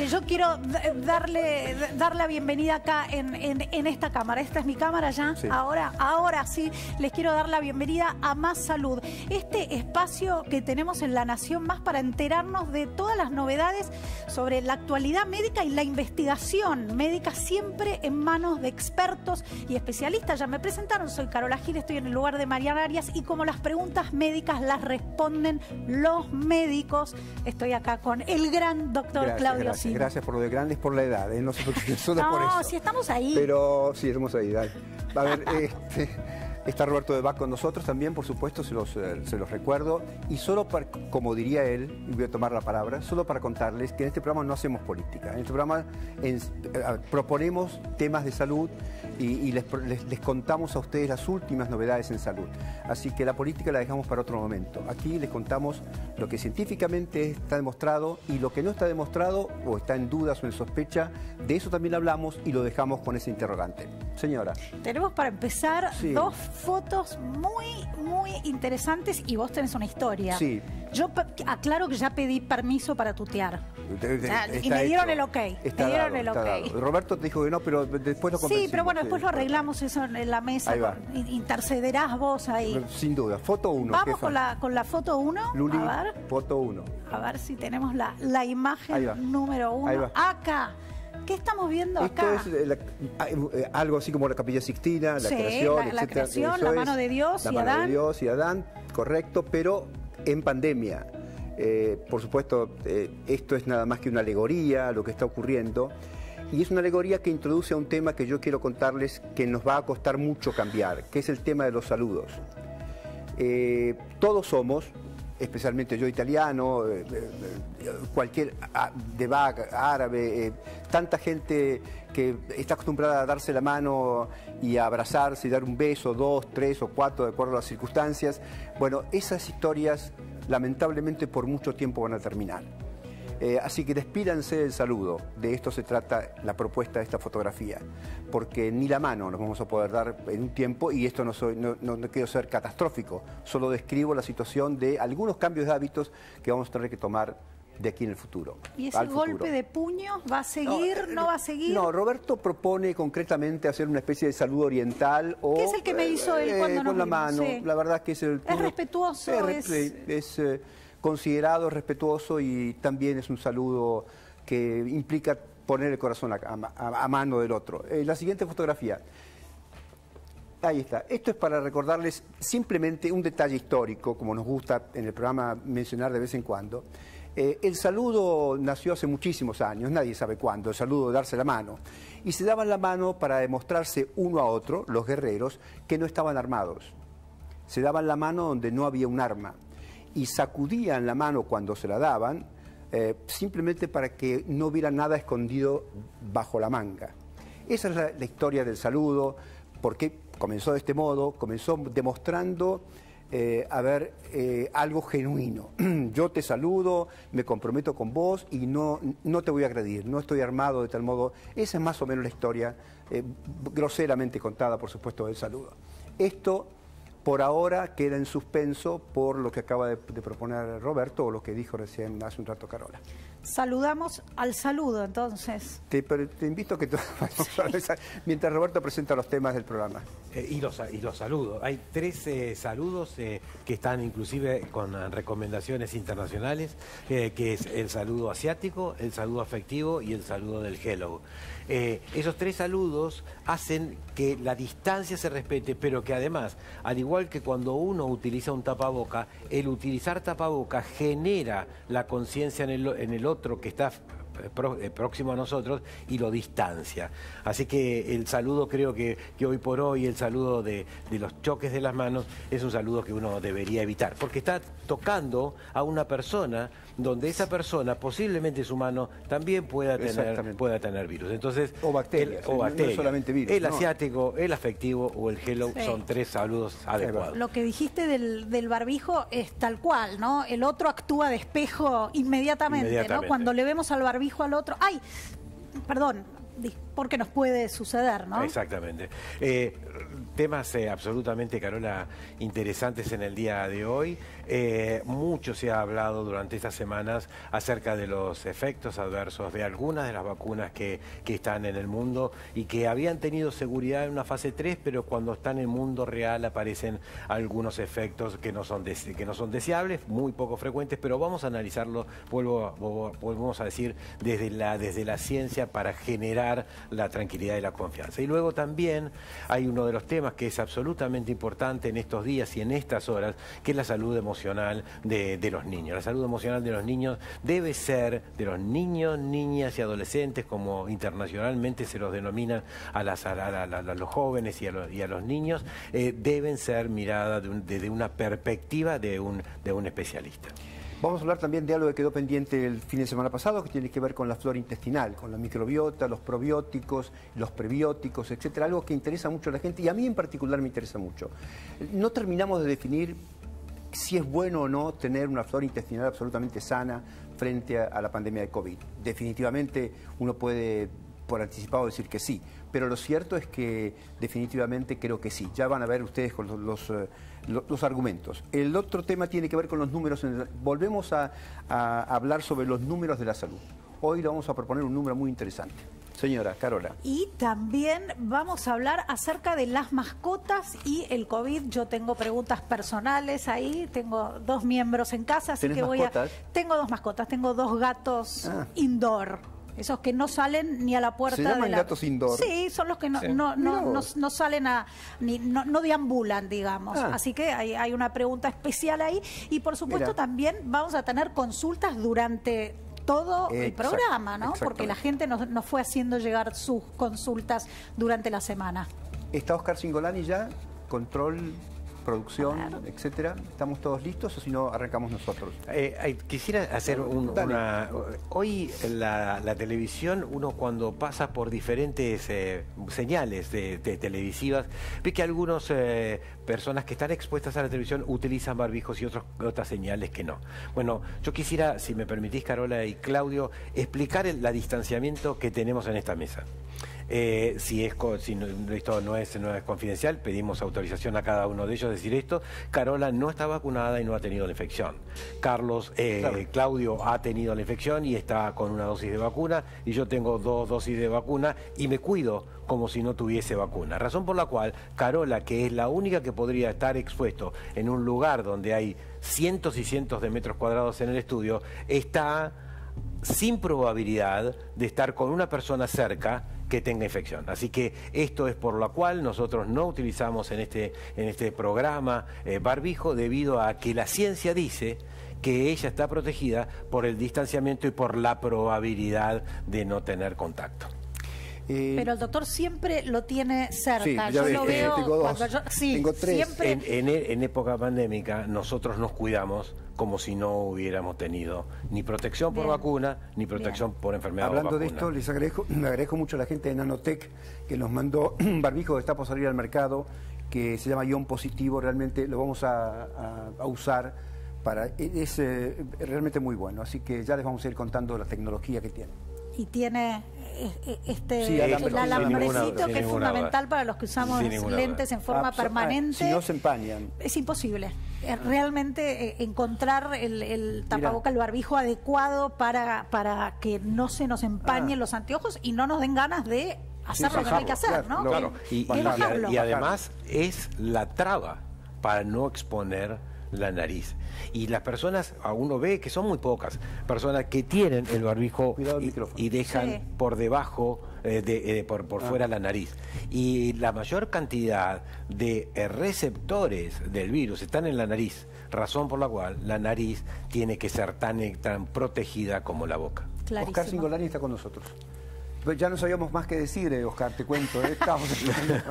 Yo quiero dar la bienvenida acá en esta cámara. Esta es mi cámara ya. Sí. Ahora sí, les quiero dar la bienvenida a Más Salud. Este espacio que tenemos en La Nación Más para enterarnos de todas las novedades sobre la actualidad médica y la investigación médica, siempre en manos de expertos y especialistas. Ya me presentaron, soy Carola Gil, estoy en el lugar de Mariana Arias y como las preguntas médicas las responden los médicos, estoy acá con el gran doctor Claudio Simo. Gracias por lo de grandes, por la edad, no sé por qué, solo por eso. No, si estamos ahí. Pero sí, estamos ahí, dale. A ver, está Roberto de Bach con nosotros también, por supuesto, se los recuerdo. Y solo para, como diría él, y voy a tomar la palabra, solo para contarles que en este programa no hacemos política. En este programa proponemos temas de salud y les contamos a ustedes las últimas novedades en salud. Así que la política la dejamos para otro momento. Aquí les contamos lo que científicamente está demostrado y lo que no está demostrado o está en dudas o en sospecha, de eso también hablamos y lo dejamos con ese interrogante. Señora. Tenemos para empezar dos fotos muy interesantes y vos tenés una historia. Sí. Yo aclaro que ya pedí permiso para tutear. Y me dieron el ok. Roberto te dijo que no, pero después lo convencimos. Sí, pero bueno, después lo arreglamos eso en la mesa. Intercederás vos ahí. Sin duda. Foto 1. Vamos con la foto 1. Luli, a ver. Foto 1. A ver si tenemos la imagen número 1. Acá. ¿Qué estamos viendo acá? Esto es algo así como la Capilla Sixtina, la creación, la creación, la mano de Dios y Adán. La mano de Dios y Adán, correcto, pero en pandemia. Por supuesto, esto es nada más que una alegoría, lo que está ocurriendo. Y es una alegoría que introduce a un tema que yo quiero contarles que nos va a costar mucho cambiar, que es el tema de los saludos. Todos somos, especialmente yo italiano, cualquier de Bach, árabe, tanta gente que está acostumbrada a darse la mano y a abrazarse y dar un beso, 2, 3 o 4 de acuerdo a las circunstancias. Bueno, esas historias lamentablemente por mucho tiempo van a terminar. Así que despídanse del saludo. De esto se trata la propuesta de esta fotografía, porque ni la mano nos vamos a poder dar en un tiempo, y esto no quiero ser catastrófico, solo describo la situación de algunos cambios de hábitos que vamos a tener que tomar de aquí en el futuro. ¿Y ese golpe de puño va a seguir, no va a seguir? No, Roberto propone concretamente hacer una especie de saludo oriental o... ¿Qué es el que me hizo él cuando nos con la vimos? mano, sí. La verdad que es el puño, es respetuoso, es considerado, respetuoso, y también es un saludo que implica poner el corazón a mano del otro. La siguiente fotografía. Ahí está. Esto es para recordarles simplemente un detalle histórico, como nos gusta en el programa mencionar de vez en cuando. El saludo nació hace muchísimos años, nadie sabe cuándo, el saludo de darse la mano. Y se daban la mano para demostrarse uno a otro, los guerreros, que no estaban armados. Se daban la mano donde no había un arma. Y sacudían la mano cuando se la daban, simplemente para que no hubiera nada escondido bajo la manga. Esa es la historia del saludo, porque comenzó de este modo, comenzó demostrando algo genuino. Yo te saludo, me comprometo con vos y no te voy a agredir, no estoy armado de tal modo. Esa es más o menos la historia, groseramente contada, por supuesto, del saludo. Esto por ahora queda en suspenso por lo que acaba de proponer Roberto o lo que dijo recién hace un rato Carola. Saludamos al saludo, entonces. Te invito a que mientras Roberto presenta los temas del programa. Y los saludos. Hay 13 saludos que están inclusive con recomendaciones internacionales, que es el saludo asiático, el saludo afectivo y el saludo del hello. Esos 3 saludos hacen que la distancia se respete, pero que además, al igual que cuando uno utiliza un tapaboca, el utilizar tapaboca genera la conciencia en el otro que está próximo a nosotros y lo distancia. Así que el saludo, creo que hoy por hoy el saludo de los choques de las manos es un saludo que uno debería evitar, porque está tocando a una persona donde esa persona, posiblemente su mano, también pueda tener virus. Entonces, o bacterias, no solamente virus. El asiático, el afectivo o el hello son 3 saludos adecuados. Lo que dijiste del barbijo es tal cual, ¿no? El otro actúa de espejo inmediatamente. ¿No? Cuando le vemos al barbijo al otro... ¡Ay! Perdón. porque nos puede suceder, ¿no? Exactamente. Temas absolutamente, Carola, interesantes en el día de hoy. Mucho se ha hablado durante estas semanas acerca de los efectos adversos de algunas de las vacunas que están en el mundo y que habían tenido seguridad en una fase 3, pero cuando están en el mundo real aparecen algunos efectos que no son deseables, muy poco frecuentes, pero vamos a analizarlo, volvemos a decir, desde la ciencia para generar la tranquilidad y la confianza. Y luego también hay uno de los temas que es absolutamente importante en estos días y en estas horas, que es la salud emocional de los niños. La salud emocional de los niños debe ser de los niños, niñas y adolescentes, como internacionalmente se los denomina a los jóvenes y a los niños, deben ser miradas desde una perspectiva de un especialista. Vamos a hablar también de algo que quedó pendiente el fin de semana pasado, que tiene que ver con la flora intestinal, con la microbiota, los probióticos, los prebióticos, etcétera, algo que interesa mucho a la gente y a mí en particular me interesa mucho. No terminamos de definir si es bueno o no tener una flora intestinal absolutamente sana frente a la pandemia de COVID. Definitivamente uno puede por anticipado decir que sí, pero lo cierto es que definitivamente creo que sí. Ya van a ver ustedes con los argumentos. El otro tema tiene que ver con los números. Volvemos a hablar sobre los números de la salud. Hoy le vamos a proponer un número muy interesante. Señora Carola. Y también vamos a hablar acerca de las mascotas y el COVID. Yo tengo preguntas personales ahí, tengo 2 miembros en casa, así que tengo 2 mascotas, tengo 2 gatos indoor. Esos que no salen ni a la puerta. ¿Se llaman gatos indoor? Sí, son los que no salen no deambulan, digamos. Así que hay una pregunta especial ahí. Y por supuesto también vamos a tener consultas durante todo el programa, ¿no? Porque la gente nos fue haciendo llegar sus consultas durante la semana. ¿Está Oscar Cingolani ya? Control, producción, etcétera. ¿Estamos todos listos o si no arrancamos nosotros? Quisiera hacer Hoy la televisión, uno cuando pasa por diferentes señales de televisivas, ve que algunas personas que están expuestas a la televisión utilizan barbijos y otras señales que no. Bueno, yo quisiera, si me permitís, Carola y Claudio, explicar el distanciamiento que tenemos en esta mesa. Si esto no es confidencial, pedimos autorización a cada uno de ellos de decir esto. Carola no está vacunada y no ha tenido la infección. Claudio ha tenido la infección y está con una dosis de vacuna, y yo tengo 2 dosis de vacuna y me cuido como si no tuviese vacuna. Razón por la cual Carola, que es la única que podría estar expuesto en un lugar donde hay cientos y cientos de metros cuadrados en el estudio, está sin probabilidad de estar con una persona cerca que tenga infección. Así que esto es por lo cual nosotros no utilizamos en este programa barbijo, debido a que la ciencia dice que ella está protegida por el distanciamiento y por la probabilidad de no tener contacto. Pero el doctor siempre lo tiene cerca. Sí, yo lo veo tengo 2, tengo 3. Siempre... En época pandémica nosotros nos cuidamos como si no hubiéramos tenido ni protección por vacuna, ni protección por enfermedad. Hablando de esto, le agradezco mucho a la gente de Nanotech que nos mandó un barbijo que está por salir al mercado, que se llama Ion Positivo. Realmente lo vamos a usar es realmente muy bueno, así que ya les vamos a ir contando la tecnología que tiene. Y tiene el alambrecito que es fundamental para los que usamos lentes en forma permanente. Si no se empañan. Es imposible. Realmente encontrar el tapaboca, el barbijo adecuado para que no se nos empañen los anteojos y no nos den ganas de hacer lo que no hay que hacer, ¿no? Claro. Y además es la traba para no exponer la nariz. Y las personas, uno ve que son muy pocas personas que tienen el barbijo y dejan por debajo, por fuera la nariz. Y la mayor cantidad de receptores del virus están en la nariz, razón por la cual la nariz tiene que ser tan protegida como la boca. Clarísimo. Oscar Cingolani está con nosotros. Ya no sabíamos más que decir, Oscar, te cuento.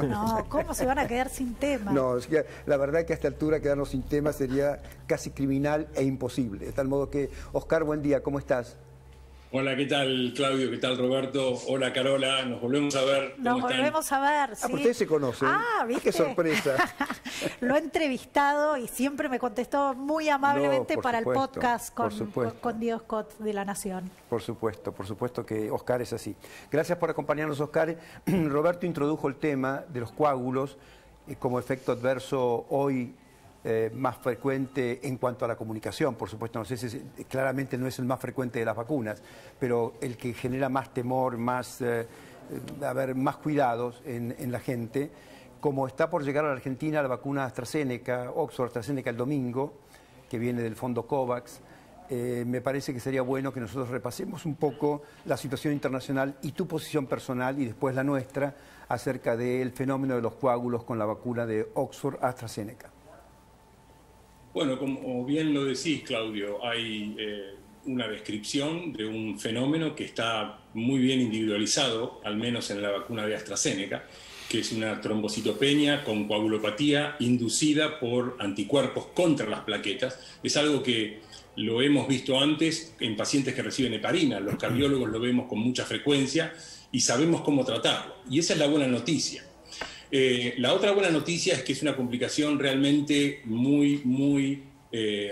No, ¿cómo se van a quedar sin tema? No, es que la verdad es que a esta altura quedarnos sin tema sería casi criminal e imposible. De tal modo que, Oscar, buen día, ¿cómo estás? Hola, ¿qué tal Claudio? ¿Qué tal Roberto? Hola Carola, nos volvemos a ver. Nos volvemos a ver, sí. Ah, ustedes se conocen. Ah, ¿viste? ¡Qué sorpresa! Lo he entrevistado y siempre me contestó muy amablemente para el podcast con Diego Scott de La Nación. Por supuesto que Oscar es así. Gracias por acompañarnos, Oscar. Roberto introdujo el tema de los coágulos como efecto adverso hoy más frecuente en cuanto a la comunicación. Por supuesto, no sé si claramente no es el más frecuente de las vacunas, pero el que genera más temor, más cuidados en la gente. Como está por llegar a la Argentina la vacuna AstraZeneca, Oxford AstraZeneca el domingo, que viene del fondo COVAX, me parece que sería bueno que nosotros repasemos un poco la situación internacional y tu posición personal y después la nuestra acerca del fenómeno de los coágulos con la vacuna de Oxford AstraZeneca. Bueno, como bien lo decís, Claudio, hay una descripción de un fenómeno que está muy bien individualizado, al menos en la vacuna de AstraZeneca, que es una trombocitopenia con coagulopatía inducida por anticuerpos contra las plaquetas. Es algo que lo hemos visto antes en pacientes que reciben heparina. Los cardiólogos lo vemos con mucha frecuencia y sabemos cómo tratarlo. Y esa es la buena noticia. La otra buena noticia es que es una complicación realmente muy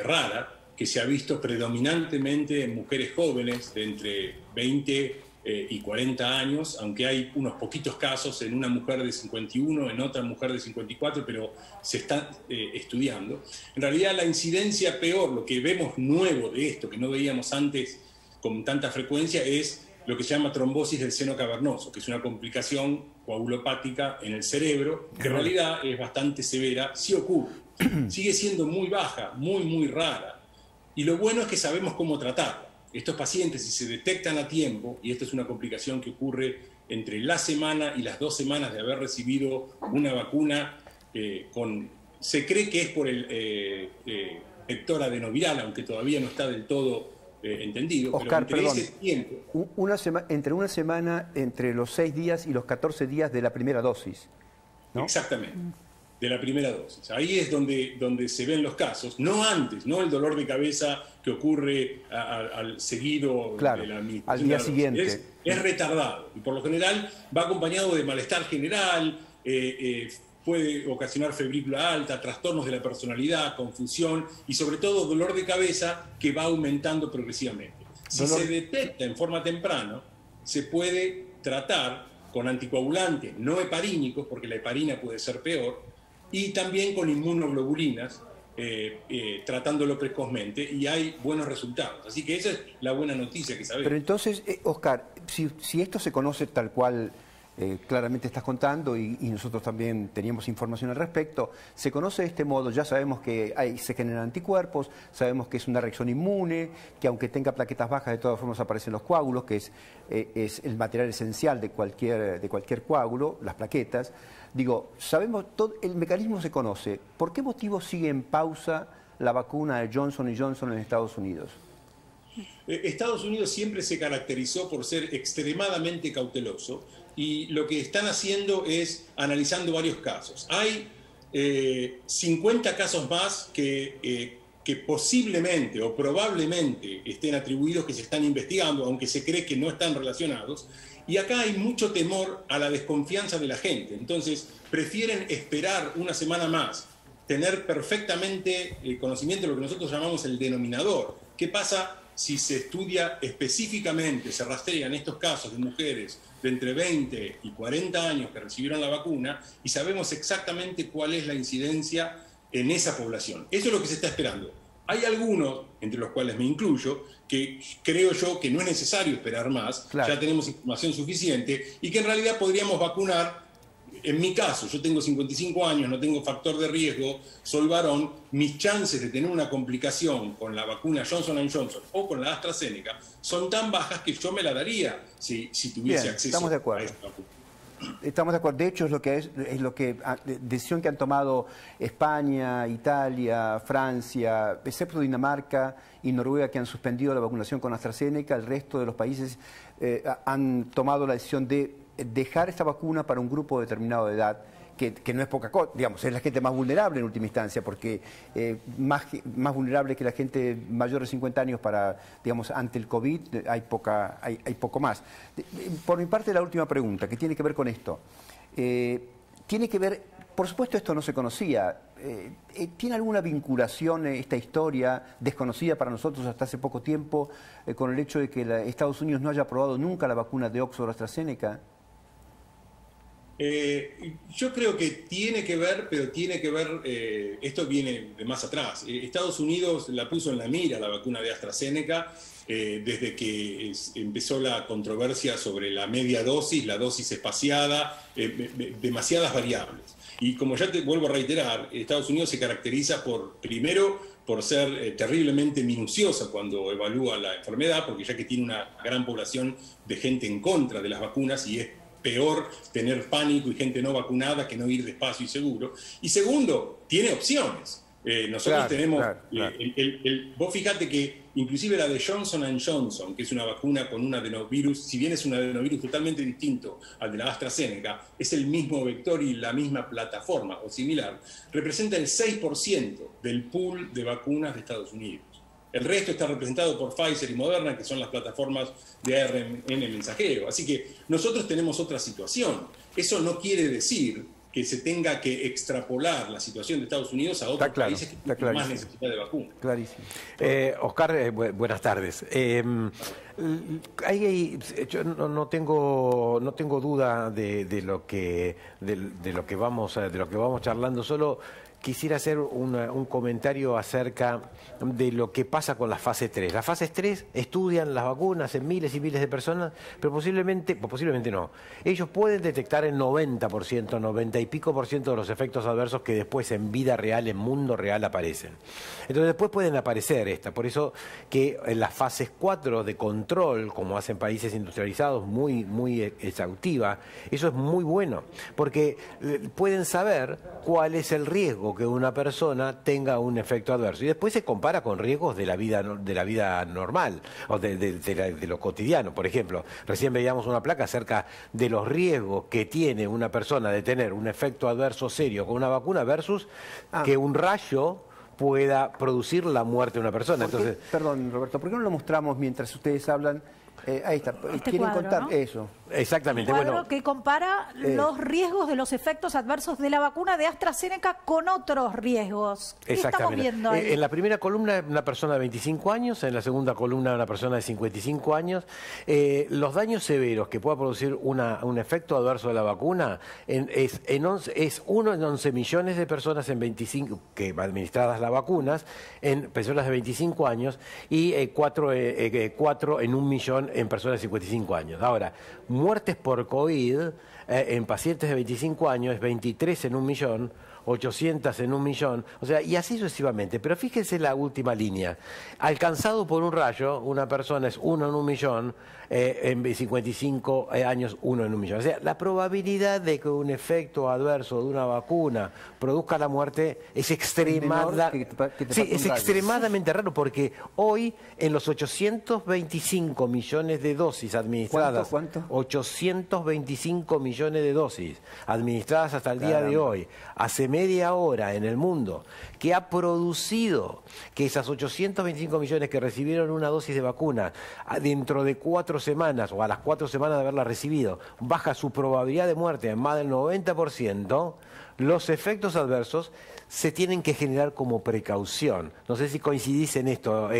rara, que se ha visto predominantemente en mujeres jóvenes de entre 20 y 40 años, aunque hay unos poquitos casos en una mujer de 51, en otra mujer de 54, pero se está estudiando. En realidad la incidencia peor, lo que vemos nuevo de esto, que no veíamos antes con tanta frecuencia, es lo que se llama trombosis del seno cavernoso, que es una complicación coagulopática en el cerebro, que en realidad es bastante severa, sí ocurre. Sigue siendo muy baja, muy rara. Y lo bueno es que sabemos cómo tratarla. Estos pacientes, si se detectan a tiempo, y esta es una complicación que ocurre entre la semana y las 2 semanas de haber recibido una vacuna se cree que es por el vector adenoviral, aunque todavía no está del todo entendido. Oscar, pero entre perdón, ese tiempo, entre una semana, entre los 6 días y los 14 días de la primera dosis, ¿no? Exactamente, de la primera dosis. Ahí es donde se ven los casos, no antes, no el dolor de cabeza que ocurre al seguido claro, de la al día siguiente. Es retardado y por lo general va acompañado de malestar general, puede ocasionar febrícula alta, trastornos de la personalidad, confusión y sobre todo dolor de cabeza que va aumentando progresivamente. Si se detecta en forma temprana, se puede tratar con anticoagulantes no heparínicos, porque la heparina puede ser peor, y también con inmunoglobulinas, tratándolo precozmente, y hay buenos resultados. Así que esa es la buena noticia que sabemos. Pero entonces, Oscar, si esto se conoce tal cual claramente estás contando y nosotros también teníamos información al respecto, se conoce de este modo, ya sabemos que se generan anticuerpos, sabemos que es una reacción inmune, que aunque tenga plaquetas bajas de todas formas aparecen los coágulos, que es el material esencial de cualquier coágulo, las plaquetas. Digo, sabemos, el mecanismo se conoce. ¿Por qué motivo sigue en pausa la vacuna de Johnson & Johnson en Estados Unidos? Estados Unidos siempre se caracterizó por ser extremadamente cauteloso y lo que están haciendo es analizando varios casos. Hay 50 casos más que posiblemente o probablemente estén atribuidos, que se están investigando, aunque se cree que no están relacionados. Y acá hay mucho temor a la desconfianza de la gente. Entonces, prefieren esperar una semana más, tener perfectamente conocimiento de lo que nosotros llamamos el denominador. ¿Qué pasa si se estudia específicamente, se rastrean estos casos de mujeres de entre 20 y 40 años que recibieron la vacuna y sabemos exactamente cuál es la incidencia en esa población? Eso es lo que se está esperando. Hay algunos, entre los cuales me incluyo, que creo yo que no es necesario esperar más, claro, ya tenemos información suficiente y que en realidad podríamos vacunar. En mi caso, yo tengo 55 años, no tengo factor de riesgo, soy varón, mis chances de tener una complicación con la vacuna Johnson & Johnson o con la AstraZeneca son tan bajas que yo me la daría si tuviese acceso estamos de acuerdo. A esta vacuna. Estamos de acuerdo. De hecho, decisión que han tomado España, Italia, Francia, excepto Dinamarca y Noruega, que han suspendido la vacunación con AstraZeneca. El resto de los países han tomado la decisión de dejar esta vacuna para un grupo determinado de edad que no es poca cosa, digamos, es la gente más vulnerable en última instancia, porque más vulnerable que la gente mayor de 50 años para, digamos, ante el COVID, hay poco más. Por mi parte, la última pregunta, que tiene que ver con esto. Tiene que ver, por supuesto esto no se conocía, ¿tiene alguna vinculación esta historia, desconocida para nosotros hasta hace poco tiempo, con el hecho de que Estados Unidos no haya aprobado nunca la vacuna de Oxford-AstraZeneca? Yo creo que tiene que ver, pero tiene que ver, esto viene de más atrás. Estados Unidos la puso en la mira la vacuna de AstraZeneca desde que empezó la controversia sobre la media dosis, la dosis espaciada, demasiadas variables. Y como ya te vuelvo a reiterar, Estados Unidos se caracteriza primero por ser terriblemente minuciosa cuando evalúa la enfermedad, porque ya que tiene una gran población de gente en contra de las vacunas y es peor tener pánico y gente no vacunada que no ir despacio y seguro. Y segundo, tiene opciones. Nosotros tenemos... vos fijate que inclusive la de Johnson & Johnson, que es una vacuna con un adenovirus, si bien es un adenovirus totalmente distinto al de la AstraZeneca, es el mismo vector y la misma plataforma o similar, representa el 6% del pool de vacunas de Estados Unidos. El resto está representado por Pfizer y Moderna, que son las plataformas de ARN mensajero. Así que nosotros tenemos otra situación. Eso no quiere decir que se tenga que extrapolar la situación de Estados Unidos a otros países que tienen más necesidad de vacuna. Clarísimo. Oscar, buenas tardes. Yo no tengo duda de lo que vamos charlando. Solo quisiera hacer un comentario acerca de lo que pasa con la fase 3. La fase 3 estudian las vacunas en miles y miles de personas, pero posiblemente no. Ellos pueden detectar el 90%, 90 y pico % de los efectos adversos que después en vida real, en mundo real aparecen. Entonces después pueden aparecer por eso que en las fases 4 de control, como hacen países industrializados, muy exhaustiva, eso es muy bueno, porque pueden saber cuál es el riesgo que una persona tenga un efecto adverso y después se compara con riesgos de la vida normal o de lo cotidiano. Por ejemplo, recién veíamos una placa acerca de los riesgos que tiene una persona de tener un efecto adverso serio con una vacuna versus que un rayo pueda producir la muerte de una persona. Entonces, perdón, Roberto, ¿por qué no lo mostramos mientras ustedes hablan? Ahí está. ¿Quieren cuadro, contar no? Eso? Exactamente. Un cuadro que compara los riesgos de los efectos adversos de la vacuna de AstraZeneca con otros riesgos. ¿Qué estamos viendo ahí? En la primera columna, una persona de 25 años, en la segunda columna, una persona de 55 años. Los daños severos que pueda producir un efecto adverso de la vacuna es 1 en 11 millones de personas que administradas las vacunas, en personas de 25 años, y 4 en 1 millón en personas de 55 años. Ahora, muertes por COVID en pacientes de 25 años es 23 en 1 millón, 800 en 1 millón, o sea, y así sucesivamente. Pero fíjense la última línea. Alcanzado por un rayo, una persona es 1 en 1 millón, en 55 años 1 en 1 millón. O sea, la probabilidad de que un efecto adverso de una vacuna produzca la muerte es extremadamente raro, porque hoy en los 825 millones de dosis administradas, ¿Cuánto? 825 millones de dosis administradas hasta el día de hoy, hace media hora en el mundo, que ha producido que esas 825 millones que recibieron una dosis de vacuna dentro de 4 semanas o a las 4 semanas de haberla recibido, baja su probabilidad de muerte en más del 90%, los efectos adversos se tienen que generar como precaución. No sé si coincidís en esto,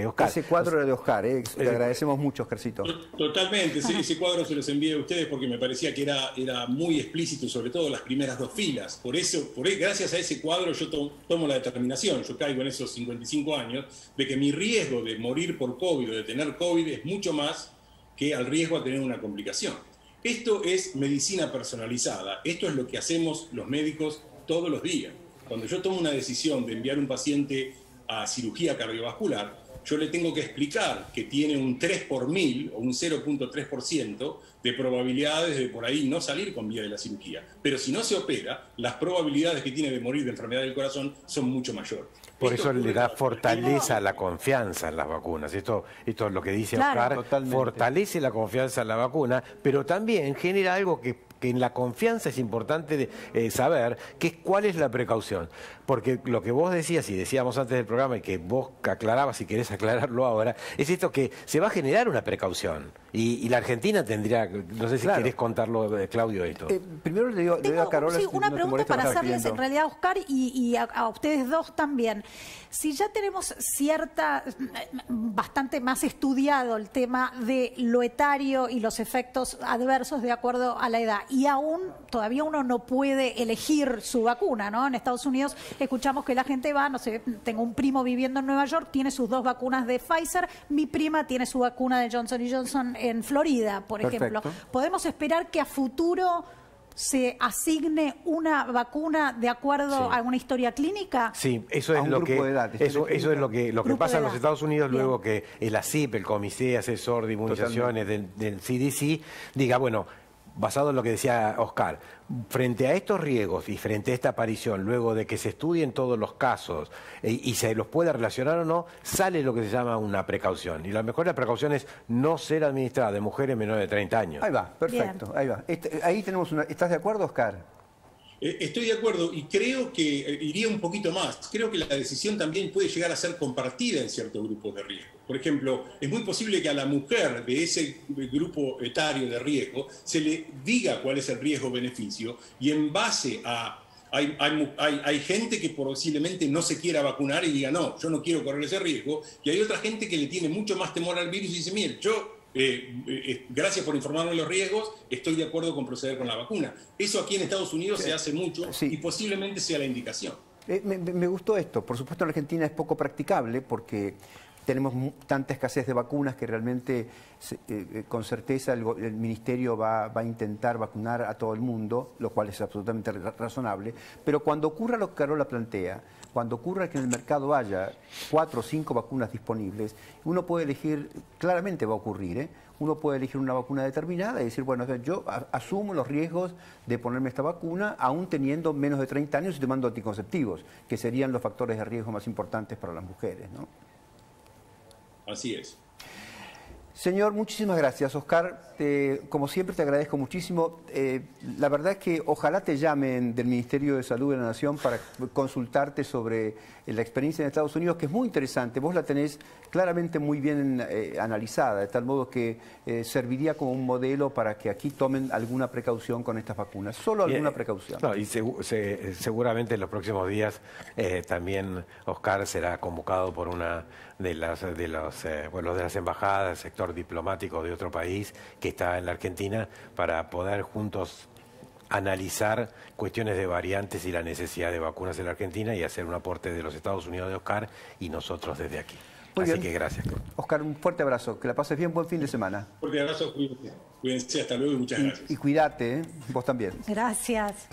Oscar. Ese cuadro era de Oscar, le agradecemos mucho, Oscarcito. Totalmente, ese cuadro se los envié a ustedes porque me parecía que era muy explícito, sobre todo las primeras 2 filas. Por eso, gracias a ese cuadro yo tomo la determinación, yo caigo en esos 55 años, de que mi riesgo de morir por COVID o de tener COVID es mucho más que al riesgo a tener una complicación. Esto es medicina personalizada, esto es lo que hacemos los médicos todos los días. Cuando yo tomo una decisión de enviar un paciente a cirugía cardiovascular, yo le tengo que explicar que tiene un 3 por 1000 o un 0.3% de probabilidades de por ahí no salir con vía de la cirugía. Pero si no se opera, las probabilidades que tiene de morir de enfermedad del corazón son mucho mayores. Por eso le da fortaleza a la confianza en las vacunas. Esto es lo que dice Oscar, totalmente. Fortalece la confianza en la vacuna, pero también genera algo que que en la confianza es importante saber cuál es la precaución. Porque lo que vos decías y decíamos antes del programa y que vos aclarabas y querés aclararlo ahora, es esto que se va a generar una precaución. Y la Argentina tendría, no sé si querés contarlo, Claudio, esto. Primero le digo a Carola... Sí, una pregunta para hacerles en realidad a Oscar y a ustedes dos también. Si ya tenemos bastante más estudiado el tema de lo etario y los efectos adversos de acuerdo a la edad, y aún todavía uno no puede elegir su vacuna, ¿no? En Estados Unidos escuchamos que la gente va, no sé, tengo un primo viviendo en Nueva York, tiene sus 2 vacunas de Pfizer, mi prima tiene su vacuna de Johnson & Johnson en Florida, por ejemplo. ¿Podemos esperar que a futuro se asigne una vacuna de acuerdo a una historia clínica? Sí, eso es lo que pasa en los Estados Unidos. Bien. Luego que el ACIP, el Comité Asesor de Inmunizaciones del CDC, diga, bueno, basado en lo que decía Oscar, frente a estos riesgos y frente a esta aparición, luego de que se estudien todos los casos y se los pueda relacionar o no, sale lo que se llama una precaución. Y la mejor de las precauciones es no ser administrada de mujeres menores de 30 años. Ahí va, perfecto, ahí va. Ahí tenemos una... ¿Estás de acuerdo, Oscar? Estoy de acuerdo y creo que iría un poquito más. Creo que la decisión también puede llegar a ser compartida en ciertos grupos de riesgo. Por ejemplo, es muy posible que a la mujer de ese grupo etario de riesgo se le diga cuál es el riesgo-beneficio y en base a... Hay gente que posiblemente no se quiera vacunar y diga, no, yo no quiero correr ese riesgo, y hay otra gente que le tiene mucho más temor al virus y dice, mire, yo... gracias por informarme de los riesgos, estoy de acuerdo con proceder con la vacuna. Eso aquí en Estados Unidos se hace mucho y posiblemente sea la indicación. Me gustó esto. Por supuesto en Argentina es poco practicable porque tenemos tanta escasez de vacunas que realmente con certeza el Ministerio va a intentar vacunar a todo el mundo, lo cual es absolutamente razonable, pero cuando ocurra lo que Carola plantea, cuando ocurra que en el mercado haya 4 o 5 vacunas disponibles, uno puede elegir, claramente va a ocurrir, uno puede elegir una vacuna determinada y decir, bueno, yo asumo los riesgos de ponerme esta vacuna, aún teniendo menos de 30 años y tomando anticonceptivos, que serían los factores de riesgo más importantes para las mujeres, ¿no? Así es. Señor, muchísimas gracias. Oscar, como siempre te agradezco muchísimo. La verdad es que ojalá te llamen del Ministerio de Salud de la Nación para consultarte sobre la experiencia en Estados Unidos, que es muy interesante. Vos la tenés claramente muy bien analizada, de tal modo que serviría como un modelo para que aquí tomen alguna precaución con estas vacunas. Solo alguna precaución. No, y seguramente en los próximos días también Oscar será convocado por una de las embajadas, del sector diplomático de otro país que está en la Argentina, para poder juntos analizar cuestiones de variantes y la necesidad de vacunas en la Argentina y hacer un aporte de los Estados Unidos de Oscar y nosotros desde aquí. Así que gracias. Oscar, un fuerte abrazo. Que la pases bien, buen fin de semana. Fuerte abrazo, cuídense, hasta luego y muchas gracias. Y cuídate, vos también. Gracias.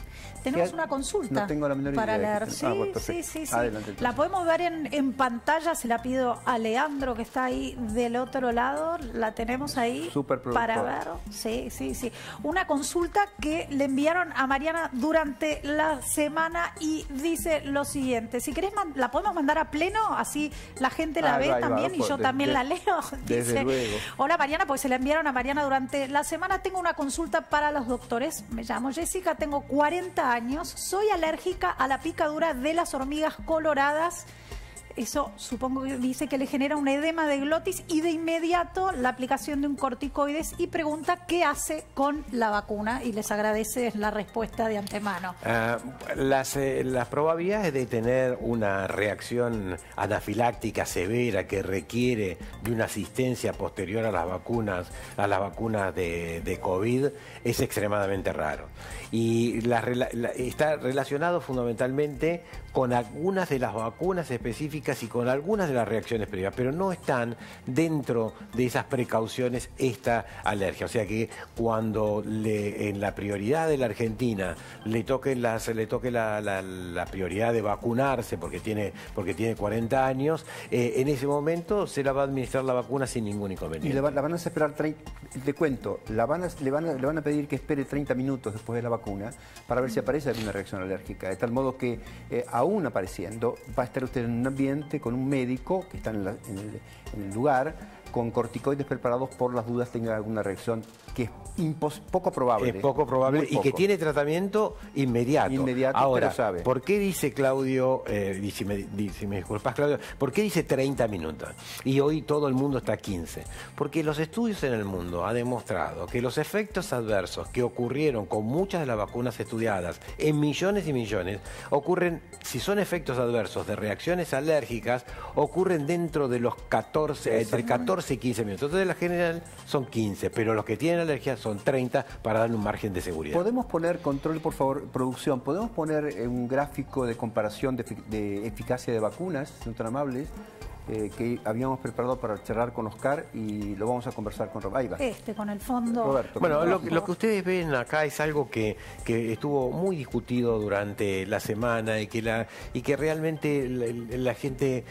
Tenemos una consulta no tengo la menor para idea leer. Sí. Adelante, la podemos ver en pantalla, se la pido a Leandro, que está ahí del otro lado. La tenemos ahí para ver. Sí. Una consulta que le enviaron a Mariana durante la semana y dice lo siguiente. Si querés, la podemos mandar a pleno, así la gente la ve también y yo también la leo. Dice, luego. Hola Mariana, pues se la enviaron a Mariana durante la semana. Tengo una consulta para los doctores. Me llamo Jessica, tengo 40 años, soy alérgica a la picadura de las hormigas coloradas. Eso supongo que dice que le genera un edema de glotis y de inmediato la aplicación de un corticoides, y pregunta qué hace con la vacuna y les agradece la respuesta de antemano. Las probabilidades de tener una reacción anafiláctica severa que requiere de una asistencia posterior a las vacunas de COVID es extremadamente raro. Y está relacionado fundamentalmente con algunas de las vacunas específicas y con algunas de las reacciones previas, pero no están dentro de esas precauciones esta alergia. O sea que cuando en la prioridad de la Argentina le toque la prioridad de vacunarse porque tiene 40 años, en ese momento se la va a administrar la vacuna sin ningún inconveniente. Y la van a esperar, te cuento, le van a pedir que espere 30 minutos después de la vacuna para ver si aparece alguna reacción alérgica, de tal modo que aún apareciendo va a estar usted en un ambiente con un médico que está en el lugar con corticoides preparados por las dudas tenga alguna reacción que es poco probable. Es poco probable y que tiene tratamiento inmediato. Ahora, pero sabe. ¿por qué dice Claudio, si me disculpas Claudio, por qué dice 30 minutos? Y hoy todo el mundo está a 15. Porque los estudios en el mundo han demostrado que los efectos adversos que ocurrieron con muchas de las vacunas estudiadas en millones y millones, ocurren, si son efectos adversos de reacciones alérgicas, ocurren dentro de los 14, entre 14 y 15 minutos. Entonces, la general son 15, pero los que tienen alergia son 30 para darle un margen de seguridad. ¿Podemos poner, control por favor, producción, podemos poner un gráfico de comparación de eficacia de vacunas, si son tan amables, que habíamos preparado para charlar con Oscar y lo vamos a conversar con Roberto? Ahí va. Con el fondo. Roberto. Bueno, lo que ustedes ven acá es algo que estuvo muy discutido durante la semana y que realmente la gente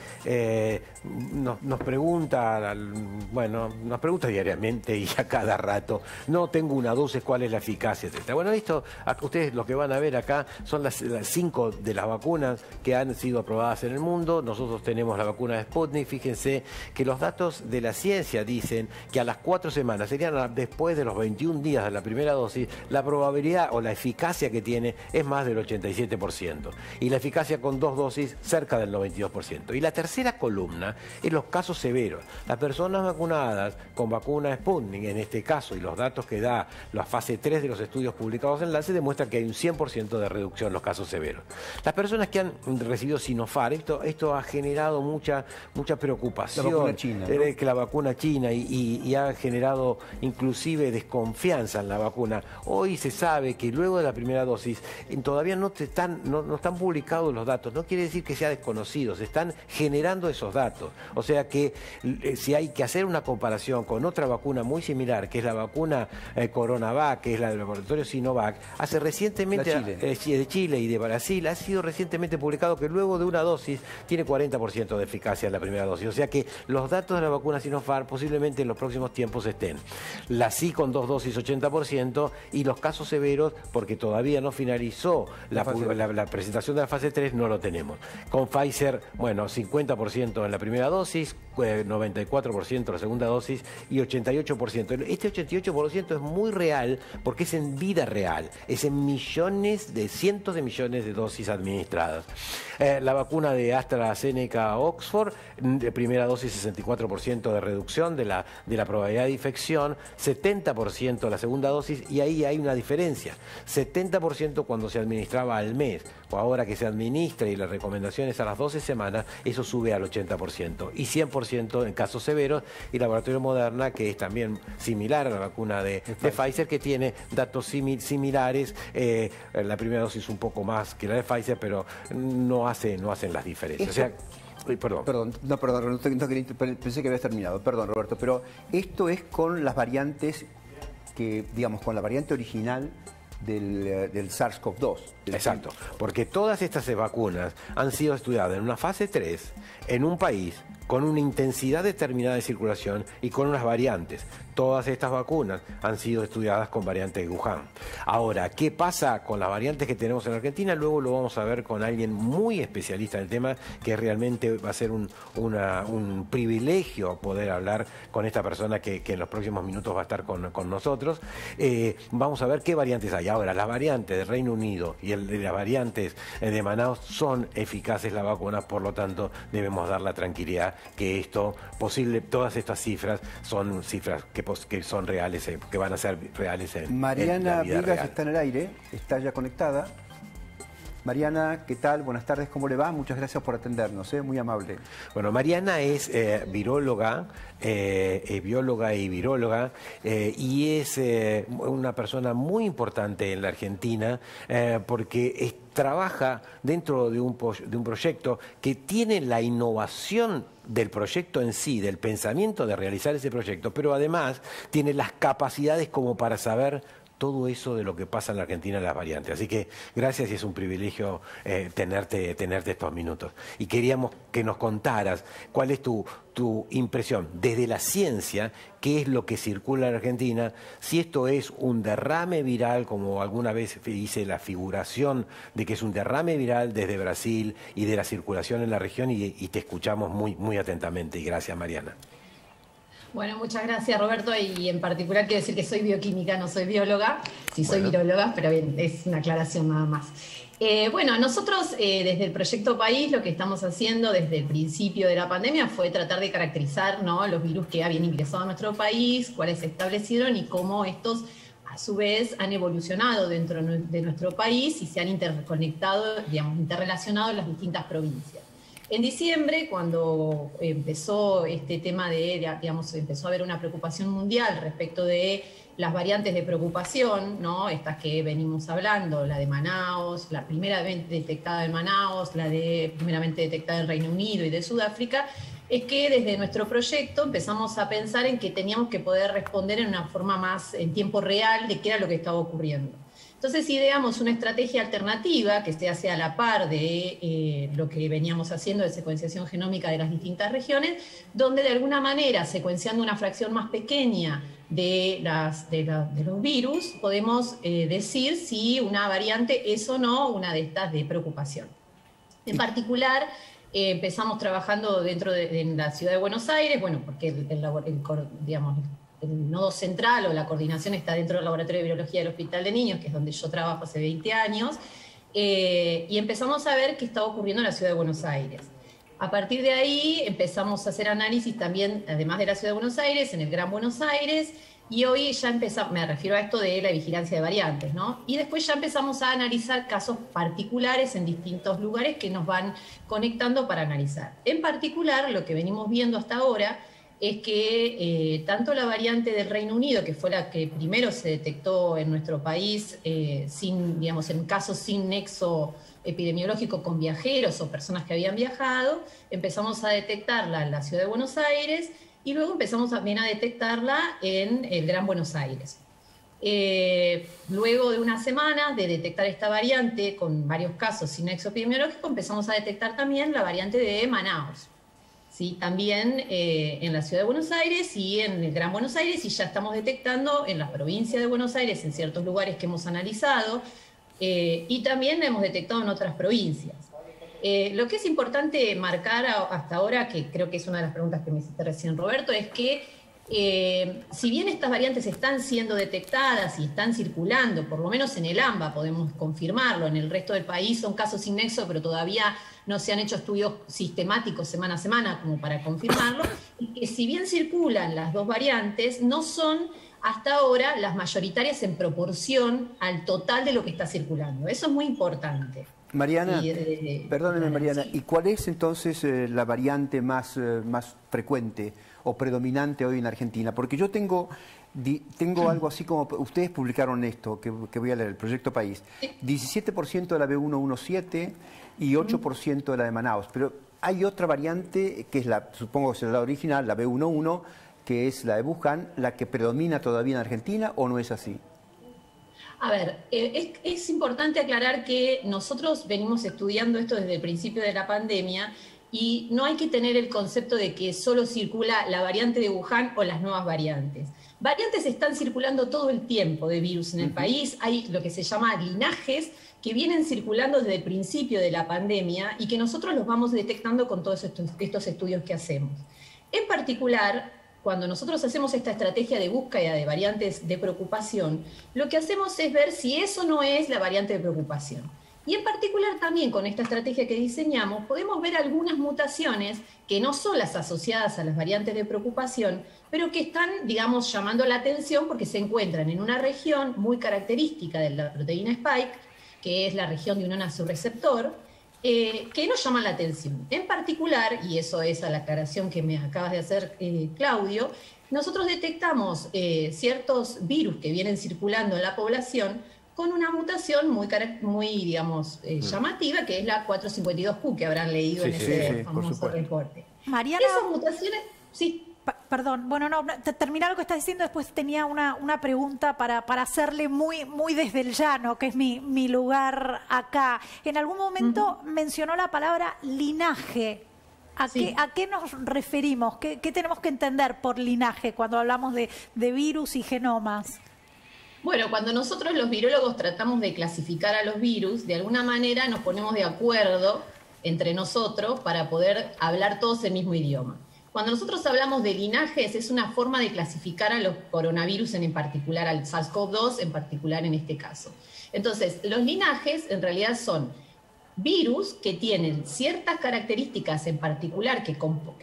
nos pregunta, nos pregunta diariamente y a cada rato. No tengo una dosis, ¿cuál es la eficacia? Etcétera. Bueno, esto, ustedes lo que van a ver acá son las 5 de las vacunas que han sido aprobadas en el mundo. Nosotros tenemos la vacuna de Sputnik. Fíjense que los datos de la ciencia dicen que a las 4 semanas, serían después de los 21 días de la primera dosis, la probabilidad o la eficacia que tiene es más del 87%. Y la eficacia con 2 dosis cerca del 92%. Y la tercera columna es los casos severos. Las personas vacunadas con vacuna Sputnik, en este caso, y los datos que da la fase 3 de los estudios publicados en Lancet, demuestran que hay un 100% de reducción en los casos severos. Las personas que han recibido Sinopharm, esto ha generado mucha preocupación. La vacuna china, ¿no? Que la vacuna china y ha generado inclusive desconfianza en la vacuna. Hoy se sabe que luego de la primera dosis todavía no están publicados los datos. No quiere decir que sea desconocido, se están generando esos datos. O sea que si hay que hacer una comparación con otra vacuna muy similar, que es la vacuna Coronavac, que es la del laboratorio Sinovac, hace recientemente de Chile y de Brasil, ha sido recientemente publicado que luego de una dosis tiene 40% de eficacia en la primera dosis. O sea que los datos de la vacuna Sinopharm posiblemente en los próximos tiempos estén. La sí con 2 dosis 80% y los casos severos, porque todavía no finalizó la presentación de la fase 3, no lo tenemos. Con Pfizer, 50% en la primera dosis, 94% la segunda dosis y 88%. Este 88% es muy real porque es en vida real, es en cientos de millones de dosis administradas. La vacuna de AstraZeneca Oxford, de primera dosis 64% de reducción de la probabilidad de infección, 70% la segunda dosis, y ahí hay una diferencia. 70% cuando se administraba al mes, o ahora que se administra y las recomendaciones a las 12 semanas, eso sube al 80%, y 100% en casos severos, y Laboratorio Moderna, que es también similar a la vacuna de Pfizer, que tiene datos similares, la primera dosis un poco más que la de Pfizer, pero no hacen las diferencias. O sea, Perdón, pensé que habías terminado. Perdón, Roberto, pero esto es con las variantes que, digamos, con la variante original del SARS-CoV-2. Exacto, porque todas estas vacunas han sido estudiadas en una fase 3, en un país, con una intensidad determinada de circulación y con unas variantes. Todas estas vacunas han sido estudiadas con variantes de Wuhan. Ahora, ¿qué pasa con las variantes que tenemos en Argentina? Luego lo vamos a ver con alguien muy especialista en el tema, que realmente va a ser un privilegio poder hablar con esta persona que en los próximos minutos va a estar con nosotros. Vamos a ver qué variantes hay. Ahora, las variantes del Reino Unido y las variantes de Manaus son eficaces las vacunas, por lo tanto debemos dar la tranquilidad que todas estas cifras son cifras que son reales, que van a ser reales en Mariana la vida Viegas real. está en el aire, está ya conectada. Mariana, ¿qué tal? Buenas tardes, ¿cómo le va? Muchas gracias por atendernos, muy amable. Bueno, Mariana es bióloga y viróloga, y es una persona muy importante en la Argentina porque trabaja dentro de un proyecto que tiene la innovación del proyecto en sí, del pensamiento de realizar ese proyecto, pero además tiene las capacidades como para saber todo eso de lo que pasa en la Argentina en las variantes. Así que gracias, y es un privilegio tenerte estos minutos. Y queríamos que nos contaras cuál es tu impresión desde la ciencia, qué es lo que circula en Argentina, si esto es un derrame viral, como alguna vez hice la figuración de que es un derrame viral desde Brasil y de la circulación en la región, y te escuchamos muy, muy atentamente. Y gracias, Mariana. Bueno, muchas gracias, Roberto, y en particular quiero decir que soy bioquímica, no soy bióloga. Sí, soy viróloga, pero bien, es una aclaración nada más. Bueno, nosotros desde el Proyecto País lo que estamos haciendo desde el principio de la pandemia fue tratar de caracterizar, ¿no?, los virus que habían ingresado a nuestro país, cuáles se establecieron y cómo estos a su vez han evolucionado dentro de nuestro país y se han interconectado, digamos, interrelacionado en las distintas provincias. En diciembre, cuando empezó este tema digamos, empezó a haber una preocupación mundial respecto de las variantes de preocupación, ¿no?, estas que venimos hablando, la de Manaos, la primeramente detectada en Manaos, la primeramente detectada en Reino Unido y de Sudáfrica, es que desde nuestro proyecto empezamos a pensar en que teníamos que poder responder en una forma más en tiempo real de qué era lo que estaba ocurriendo. Entonces ideamos una estrategia alternativa que se hace a la par de lo que veníamos haciendo de secuenciación genómica de las distintas regiones, donde de alguna manera, secuenciando una fracción más pequeña de los virus, podemos decir si una variante es o no una de estas de preocupación. En particular, empezamos trabajando en la ciudad de Buenos Aires, bueno, porque el nodo central o la coordinación está dentro del Laboratorio de Virología del Hospital de Niños, que es donde yo trabajo hace 20 años, y empezamos a ver qué estaba ocurriendo en la ciudad de Buenos Aires. A partir de ahí empezamos a hacer análisis también, además de la ciudad de Buenos Aires, en el Gran Buenos Aires, y hoy ya empezamos, me refiero a esto de la vigilancia de variantes, ¿no? Y después ya empezamos a analizar casos particulares en distintos lugares que nos van conectando para analizar. En particular, lo que venimos viendo hasta ahora es que tanto la variante del Reino Unido, que fue la que primero se detectó en nuestro país, en casos sin nexo epidemiológico con viajeros o personas que habían viajado, empezamos a detectarla en la ciudad de Buenos Aires y luego empezamos también a detectarla en el Gran Buenos Aires. Luego de unas semanas de detectar esta variante con varios casos sin nexo epidemiológico, empezamos a detectar también la variante de Manaos. ¿Sí? También en la ciudad de Buenos Aires y en el Gran Buenos Aires, y ya estamos detectando en la provincia de Buenos Aires, en ciertos lugares que hemos analizado, y también hemos detectado en otras provincias. Lo que es importante marcar hasta ahora, que creo que es una de las preguntas que me hiciste recién, Roberto, es que si bien estas variantes están siendo detectadas y están circulando, por lo menos en el AMBA podemos confirmarlo, en el resto del país son casos sin nexo, pero todavía no se han hecho estudios sistemáticos semana a semana como para confirmarlo, y que si bien circulan las dos variantes, no son hasta ahora las mayoritarias en proporción al total de lo que está circulando. Eso es muy importante. Mariana, perdóneme Mariana, sí. ¿Y cuál es entonces la variante más frecuente o predominante hoy en Argentina? Porque yo tengo algo así como, ustedes publicaron esto, que voy a leer, el Proyecto País, 17% de la B117 y 8% de la de Manaos, pero hay otra variante que es supongo que es la original, la B11, que es la de Wuhan, la que predomina todavía en Argentina, ¿o no es así? A ver, es importante aclarar que nosotros venimos estudiando esto desde el principio de la pandemia y no hay que tener el concepto de que solo circula la variante de Wuhan o las nuevas variantes. Variantes están circulando todo el tiempo de virus en el país, hay lo que se llama linajes que vienen circulando desde el principio de la pandemia y que nosotros los vamos detectando con todos estos estudios que hacemos. En particular, cuando nosotros hacemos esta estrategia de búsqueda de variantes de preocupación, lo que hacemos es ver si eso no es la variante de preocupación. Y en particular también con esta estrategia que diseñamos, podemos ver algunas mutaciones que no son las asociadas a las variantes de preocupación, pero que están, digamos, llamando la atención porque se encuentran en una región muy característica de la proteína Spike, que es la región de unión a su receptor, que nos llaman la atención. En particular, y eso es a la aclaración que me acabas de hacer, Claudio, nosotros detectamos ciertos virus que vienen circulando en la población con una mutación muy digamos, llamativa, que es la 452Q, que habrán leído en ese famoso reporte. Mariana, esas mutaciones, sí. Perdón, bueno, no, terminar lo que estás diciendo, después tenía una pregunta para hacerle muy desde el llano, que es mi lugar acá. En algún momento mencionó la palabra linaje. ¿A qué nos referimos? ¿Qué tenemos que entender por linaje cuando hablamos de virus y genomas? Bueno, cuando nosotros los virólogos tratamos de clasificar a los virus, de alguna manera nos ponemos de acuerdo entre nosotros para poder hablar todos el mismo idioma. Cuando nosotros hablamos de linajes, es una forma de clasificar a los coronavirus en particular, al SARS-CoV-2 en particular en este caso. Entonces, los linajes en realidad son virus que tienen ciertas características en particular que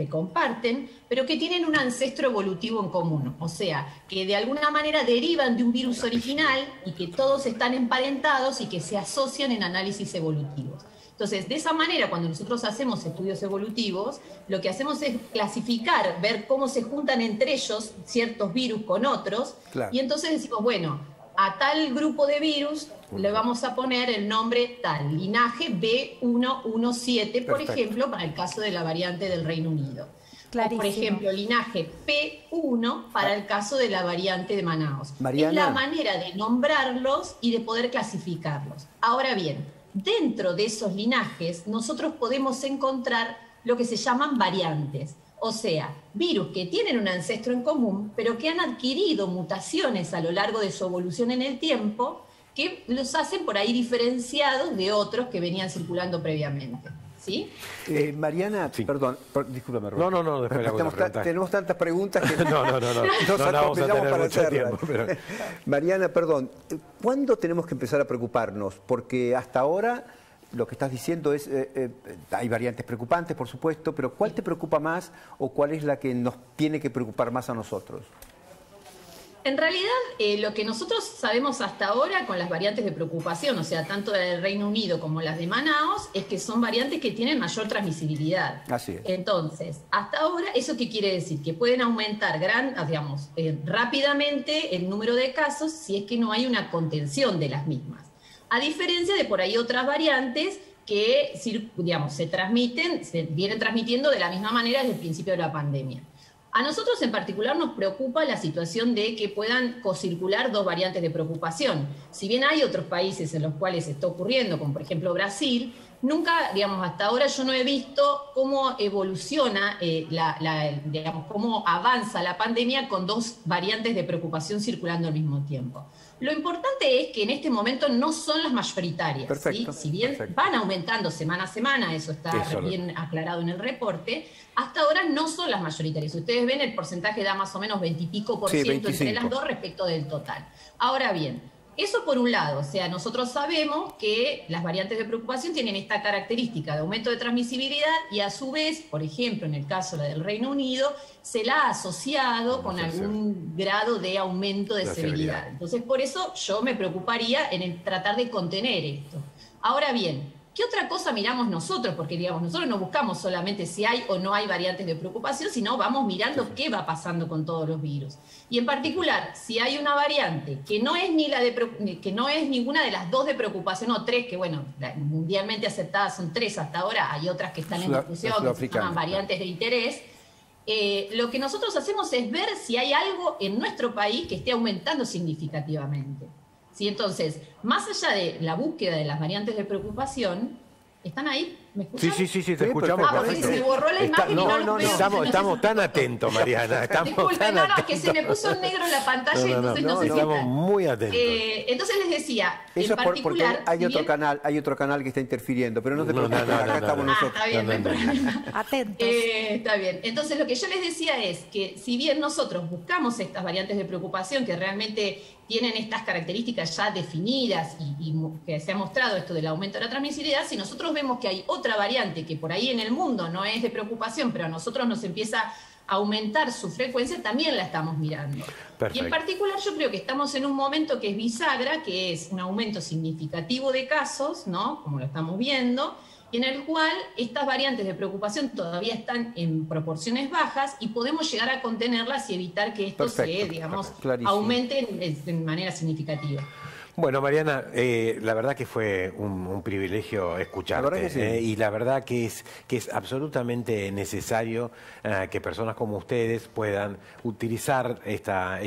comparten, pero que tienen un ancestro evolutivo en común. O sea, que de alguna manera derivan de un virus original y que todos están emparentados y que se asocian en análisis evolutivos. Entonces, de esa manera, cuando nosotros hacemos estudios evolutivos, lo que hacemos es clasificar, ver cómo se juntan entre ellos ciertos virus con otros, claro. Y entonces decimos, bueno, a tal grupo de virus le vamos a poner el nombre tal, linaje B117, por ejemplo, para el caso de la variante del Reino Unido. O, por ejemplo, linaje P1 para el caso de la variante de Manaos. Mariana. Es la manera de nombrarlos y de poder clasificarlos. Ahora bien, dentro de esos linajes nosotros podemos encontrar lo que se llaman variantes, o sea, virus que tienen un ancestro en común, pero que han adquirido mutaciones a lo largo de su evolución en el tiempo, que los hacen por ahí diferenciados de otros que venían circulando previamente. ¿Sí? Mariana, sí. Perdón, discúlpame, Roberto. No, después tenemos tantas preguntas que no vamos a tener mucho tiempo. Pero... Mariana, perdón, ¿cuándo tenemos que empezar a preocuparnos? Porque hasta ahora lo que estás diciendo es, hay variantes preocupantes, por supuesto, pero ¿cuál te preocupa más o cuál es la que nos tiene que preocupar más a nosotros? En realidad, lo que nosotros sabemos hasta ahora con las variantes de preocupación, o sea, tanto la del Reino Unido como las de Manaos, es que son variantes que tienen mayor transmisibilidad. Así es. Entonces, hasta ahora, ¿eso qué quiere decir? Que pueden aumentar rápidamente el número de casos si es que no hay una contención de las mismas. A diferencia de por ahí otras variantes que, digamos, se vienen transmitiendo de la misma manera desde el principio de la pandemia. A nosotros en particular nos preocupa la situación de que puedan cocircular dos variantes de preocupación. Si bien hay otros países en los cuales está ocurriendo, como por ejemplo Brasil, nunca, digamos, hasta ahora yo no he visto cómo evoluciona, cómo avanza la pandemia con dos variantes de preocupación circulando al mismo tiempo. Lo importante es que en este momento no son las mayoritarias. Perfecto, ¿sí? Si bien van aumentando semana a semana, eso está bien aclarado en el reporte, hasta ahora no son las mayoritarias. Ustedes ven, el porcentaje da más o menos 20 y pico por ciento entre las dos respecto del total. Ahora bien, eso por un lado, o sea, nosotros sabemos que las variantes de preocupación tienen esta característica de aumento de transmisibilidad y a su vez, por ejemplo, en el caso del Reino Unido, se la ha asociado con algún grado de aumento de severidad. Entonces, por eso yo me preocuparía en tratar de contener esto. Ahora bien, ¿qué otra cosa miramos nosotros? Porque, digamos, nosotros no buscamos solamente si hay o no hay variantes de preocupación, sino vamos mirando qué va pasando con todos los virus. Y en particular, si hay una variante que no es ninguna de las dos de preocupación, o tres, que bueno, mundialmente aceptadas son tres hasta ahora, hay otras que están en discusión, que se llaman variantes de interés, lo que nosotros hacemos es ver si hay algo en nuestro país que esté aumentando significativamente. ¿Sí? Entonces, más allá de la búsqueda de las variantes de preocupación, ¿están ahí? ¿Me escuchan? Sí, te escuchamos. Se me borró la imagen y no lo veo. Estamos tan atentos, Mariana. Disculpen, es que se me puso en negro la pantalla y entonces no sé si estamos muy atentos. Entonces les decía, eso en particular... Porque hay otro canal que está interfiriendo, pero no te preocupes, acá estamos nosotros. Está bien, atentos. Está bien. Entonces lo que yo les decía es que si bien nosotros buscamos estas variantes de preocupación que realmente tienen estas características ya definidas y que se ha mostrado esto del aumento de la transmisibilidad, si nosotros vemos que hay otra variante que por ahí en el mundo no es de preocupación, pero a nosotros nos empieza a aumentar su frecuencia, también la estamos mirando. Perfecto. Y en particular yo creo que estamos en un momento que es bisagra, que es un aumento significativo de casos, ¿no? Como lo estamos viendo, y en el cual estas variantes de preocupación todavía están en proporciones bajas y podemos llegar a contenerlas y evitar que esto aumente de manera significativa. Bueno, Mariana, la verdad que fue un privilegio escucharte, y la verdad que es absolutamente necesario que personas como ustedes puedan utilizar esta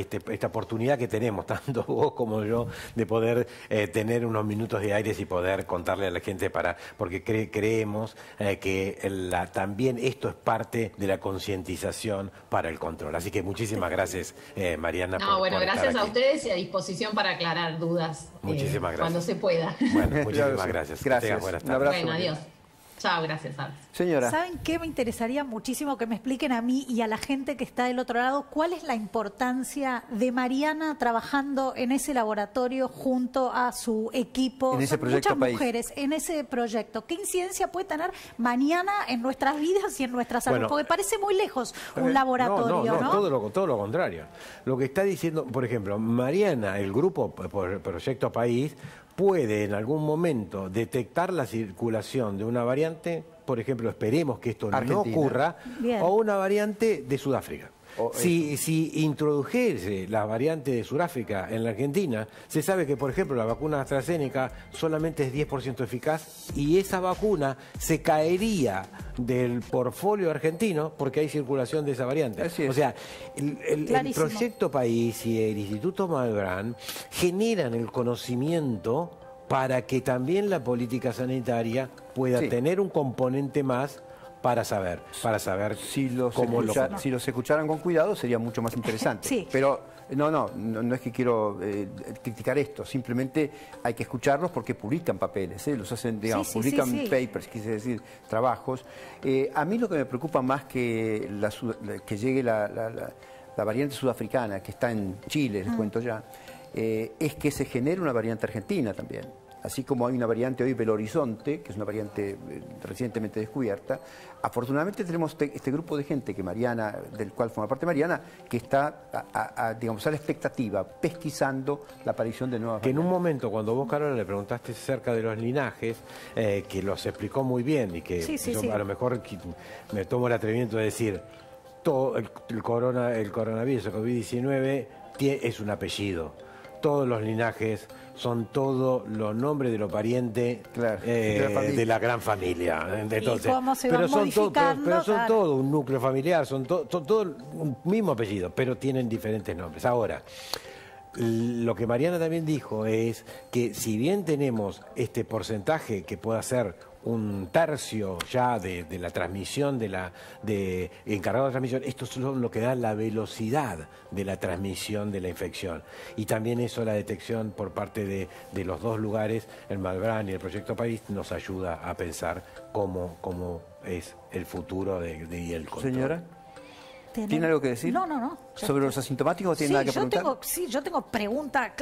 oportunidad que tenemos, tanto vos como yo, de poder tener unos minutos de aire y poder contarle a la gente, porque creemos que también esto es parte de la concientización para el control. Así que muchísimas gracias, Mariana. Gracias a ustedes y a disposición para aclarar dudas. Muchísimas gracias. Cuando se pueda. Bueno, muchísimas gracias. Gracias. Buenas tardes. Un abrazo. Bueno, adiós. Chao, gracias, Alex. Señora. ¿Saben qué? Me interesaría muchísimo que me expliquen a mí y a la gente que está del otro lado cuál es la importancia de Mariana trabajando en ese laboratorio junto a su equipo. En ese Son proyecto muchas país. mujeres en ese proyecto. ¿Qué incidencia puede tener mañana en nuestras vidas y en nuestra salud? Bueno, porque parece muy lejos un laboratorio, ¿no? Todo lo contrario. Lo que está diciendo, por ejemplo, Mariana, el grupo por el Proyecto País, puede en algún momento detectar la circulación de una variante, por ejemplo, esperemos que esto Argentina. no ocurra, Bien. o una variante de Sudáfrica. Si introdujese la variante de Sudáfrica en la Argentina, se sabe que, por ejemplo, la vacuna AstraZeneca solamente es 10% eficaz y esa vacuna se caería del portfolio argentino porque hay circulación de esa variante. Así es. O sea, el Clarísimo. Proyecto País y el Instituto Malbrán generan el conocimiento para que también la política sanitaria pueda Sí. tener un componente más para saber Si los, cómo si los escucharan con cuidado sería mucho más interesante. Sí. Pero no es que quiero criticar esto, simplemente hay que escucharlos porque publican papeles, los hacen, digamos, Sí, publican sí. papers, quise decir, trabajos. A mí lo que me preocupa más que que llegue la variante sudafricana, que está en Chile, les cuento ya, es que se genere una variante argentina también. Así como hay una variante hoy, Belo Horizonte, que es una variante recientemente descubierta, afortunadamente tenemos este grupo de gente que Mariana, del cual forma parte Mariana, que está digamos, a la expectativa, pesquisando la aparición de nuevas Que en un variantes. momento, cuando vos, Carola, le preguntaste acerca de los linajes, que los explicó muy bien y que Sí, sí, yo sí. a lo mejor me tomo el atrevimiento de decir, todo el coronavirus, el COVID-19, es un apellido. Todos los linajes son todos los nombres de los parientes Claro, de la gran familia. Entonces, cómo se van pero son modificando, pero son claro. todo un núcleo familiar, son todo un mismo apellido, pero tienen diferentes nombres. Ahora, lo que Mariana también dijo es que si bien tenemos este porcentaje que pueda ser un tercio ya de la transmisión, de encargado de transmisión, esto es lo que da la velocidad de la transmisión de la infección. Y también eso, la detección por parte de los dos lugares, el Malbrán y el Proyecto País, nos ayuda a pensar cómo es el futuro y el control. Señora, ¿tiene algo que decir? No. ¿Sobre los asintomáticos tiene nada que preguntar? Yo tengo pregunta.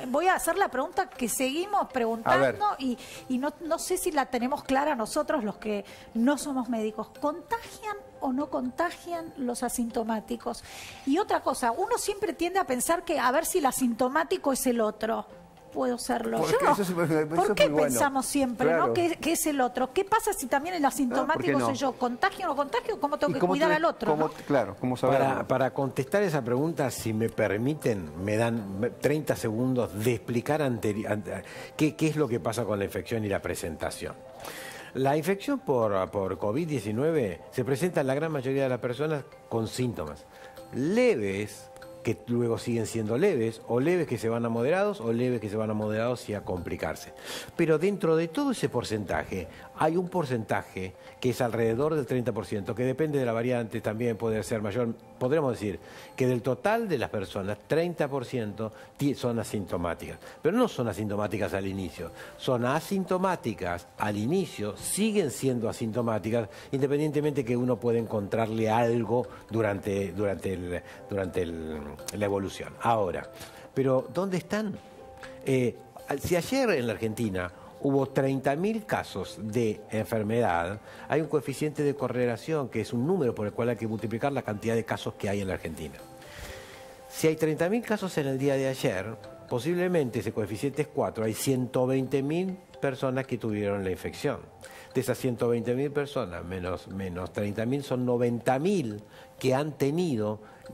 Voy a hacer la pregunta que seguimos preguntando y no sé si la tenemos clara nosotros los que no somos médicos. ¿Contagian o no contagian los asintomáticos? Y otra cosa, uno siempre tiende a pensar que a ver si el asintomático es el otro. Puedo serlo Porque yo. eso es muy ¿Por qué bueno. pensamos siempre, Claro. ¿no? que es el otro? ¿Qué pasa si también el asintomático ¿por qué no? soy yo? ¿Contagio o no contagio? ¿Cómo tengo ¿Y que cómo cuidar te- al otro? cómo- ¿no? Claro, ¿cómo saberlo? Para contestar esa pregunta, si me permiten, me dan 30 segundos de explicar qué es lo que pasa con la infección y la presentación. La infección por COVID-19 se presenta en la gran mayoría de las personas con síntomas leves, que luego siguen siendo leves, o leves que se van a moderados, o leves que se van a moderados y a complicarse. Pero dentro de todo ese porcentaje, hay un porcentaje que es alrededor del 30%, que depende de la variante, también puede ser mayor. Podríamos decir que del total de las personas, 30% son asintomáticas. Pero no son asintomáticas al inicio, son asintomáticas al inicio, siguen siendo asintomáticas, independientemente que uno pueda encontrarle algo durante la evolución. Ahora, pero ¿dónde están? Si ayer en la Argentina hubo 30.000 casos de enfermedad, hay un coeficiente de correlación que es un número por el cual hay que multiplicar la cantidad de casos que hay en la Argentina. Si hay 30.000 casos en el día de ayer, posiblemente ese coeficiente es 4, hay 120.000 personas que tuvieron la infección. De esas 120.000 personas, menos 30.000, son 90.000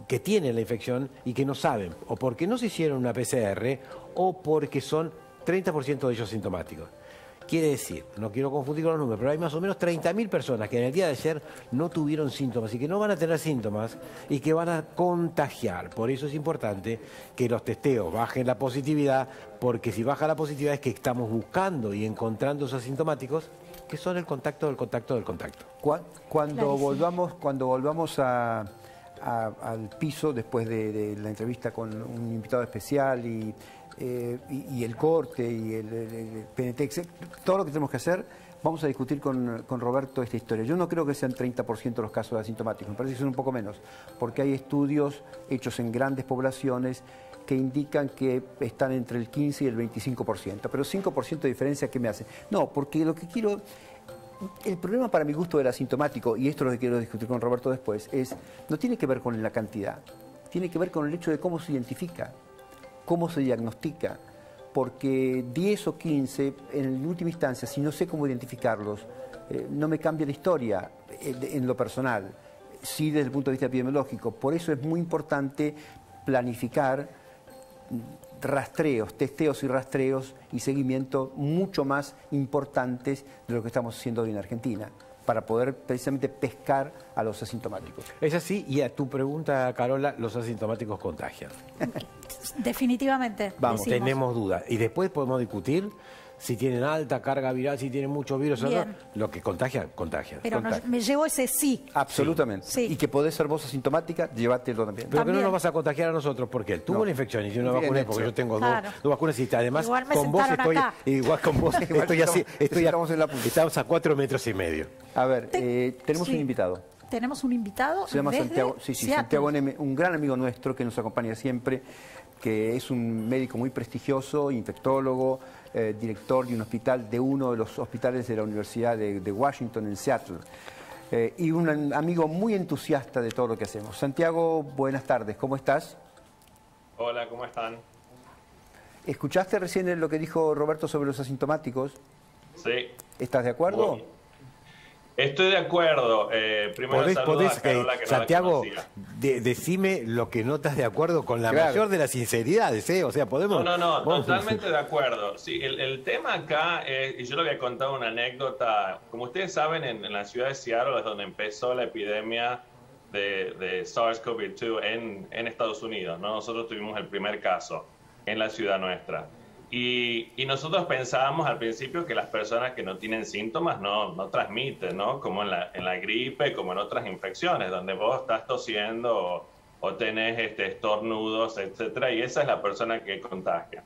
que tienen la infección y que no saben, o porque no se hicieron una PCR, o porque son 30% de ellos sintomáticos. Quiere decir, no quiero confundir con los números, pero hay más o menos 30.000 personas que en el día de ayer no tuvieron síntomas y que no van a tener síntomas y que van a contagiar. Por eso es importante que los testeos bajen la positividad, porque si baja la positividad es que estamos buscando y encontrando esos asintomáticos que son el contacto del contacto del contacto. Cuando volvamos al piso, después de la entrevista con un invitado especial y y el corte y el PNT, todo lo que tenemos que hacer, vamos a discutir con Roberto esta historia. Yo no creo que sean 30% los casos asintomáticos, me parece que son un poco menos, porque hay estudios hechos en grandes poblaciones que indican que están entre el 15 y el 25%, pero 5% de diferencia, ¿qué me hace? No, porque lo que quiero... El problema para mi gusto del asintomático, y esto es lo que quiero discutir con Roberto después, no tiene que ver con la cantidad, tiene que ver con el hecho de cómo se identifica, cómo se diagnostica, porque 10 o 15, en última instancia, si no sé cómo identificarlos, no me cambia la historia en lo personal, sí desde el punto de vista epidemiológico. Por eso es muy importante planificar rastreos, testeos y rastreos y seguimiento mucho más importantes de lo que estamos haciendo hoy en Argentina, para poder precisamente pescar a los asintomáticos. Es así, y a tu pregunta, Carola, los asintomáticos contagian. Definitivamente. Vamos. Decimos. Tenemos dudas. Y después podemos discutir si tienen alta carga viral, si tienen mucho virus o no. Lo que contagian. Pero me llevo ese sí. Absolutamente. Sí. Y que podés ser vos asintomática, llévatelo también. Pero que no nos vas a contagiar a nosotros, porque él tuvo la infección y yo no vacuné, porque yo tengo dos vacunas y además igual me con vos sentaron estoy, acá. igual con vos estoy así, estamos en la punta. estamos a 4,5 metros. A ver, tenemos un invitado. Tenemos un invitado. Se llama desde Santiago, Seattle. Santiago Neme, un gran amigo nuestro que nos acompaña siempre, que es un médico muy prestigioso, infectólogo, director de un hospital, de uno de los hospitales de la Universidad de Washington en Seattle, y un amigo muy entusiasta de todo lo que hacemos. Santiago, buenas tardes, ¿cómo estás? Hola, ¿cómo están? ¿Escuchaste recién lo que dijo Roberto sobre los asintomáticos? Sí. ¿Estás de acuerdo? Bueno, estoy de acuerdo. Primero saludos a Carola, que Santiago, no la decime lo que no estás de acuerdo con la mayor de las sinceridades, ¿eh? O sea, podemos... No, totalmente de acuerdo. Sí, el tema acá, y yo le voy a contar una anécdota. Como ustedes saben, en la ciudad de Seattle es donde empezó la epidemia de SARS-CoV-2 en Estados Unidos, ¿no? Nosotros tuvimos el primer caso en la ciudad nuestra. Y nosotros pensábamos al principio que las personas que no tienen síntomas no transmiten, ¿no? Como en la gripe, como en otras infecciones, donde vos estás tosiendo o tenés estornudos, etcétera, y esa es la persona que contagia.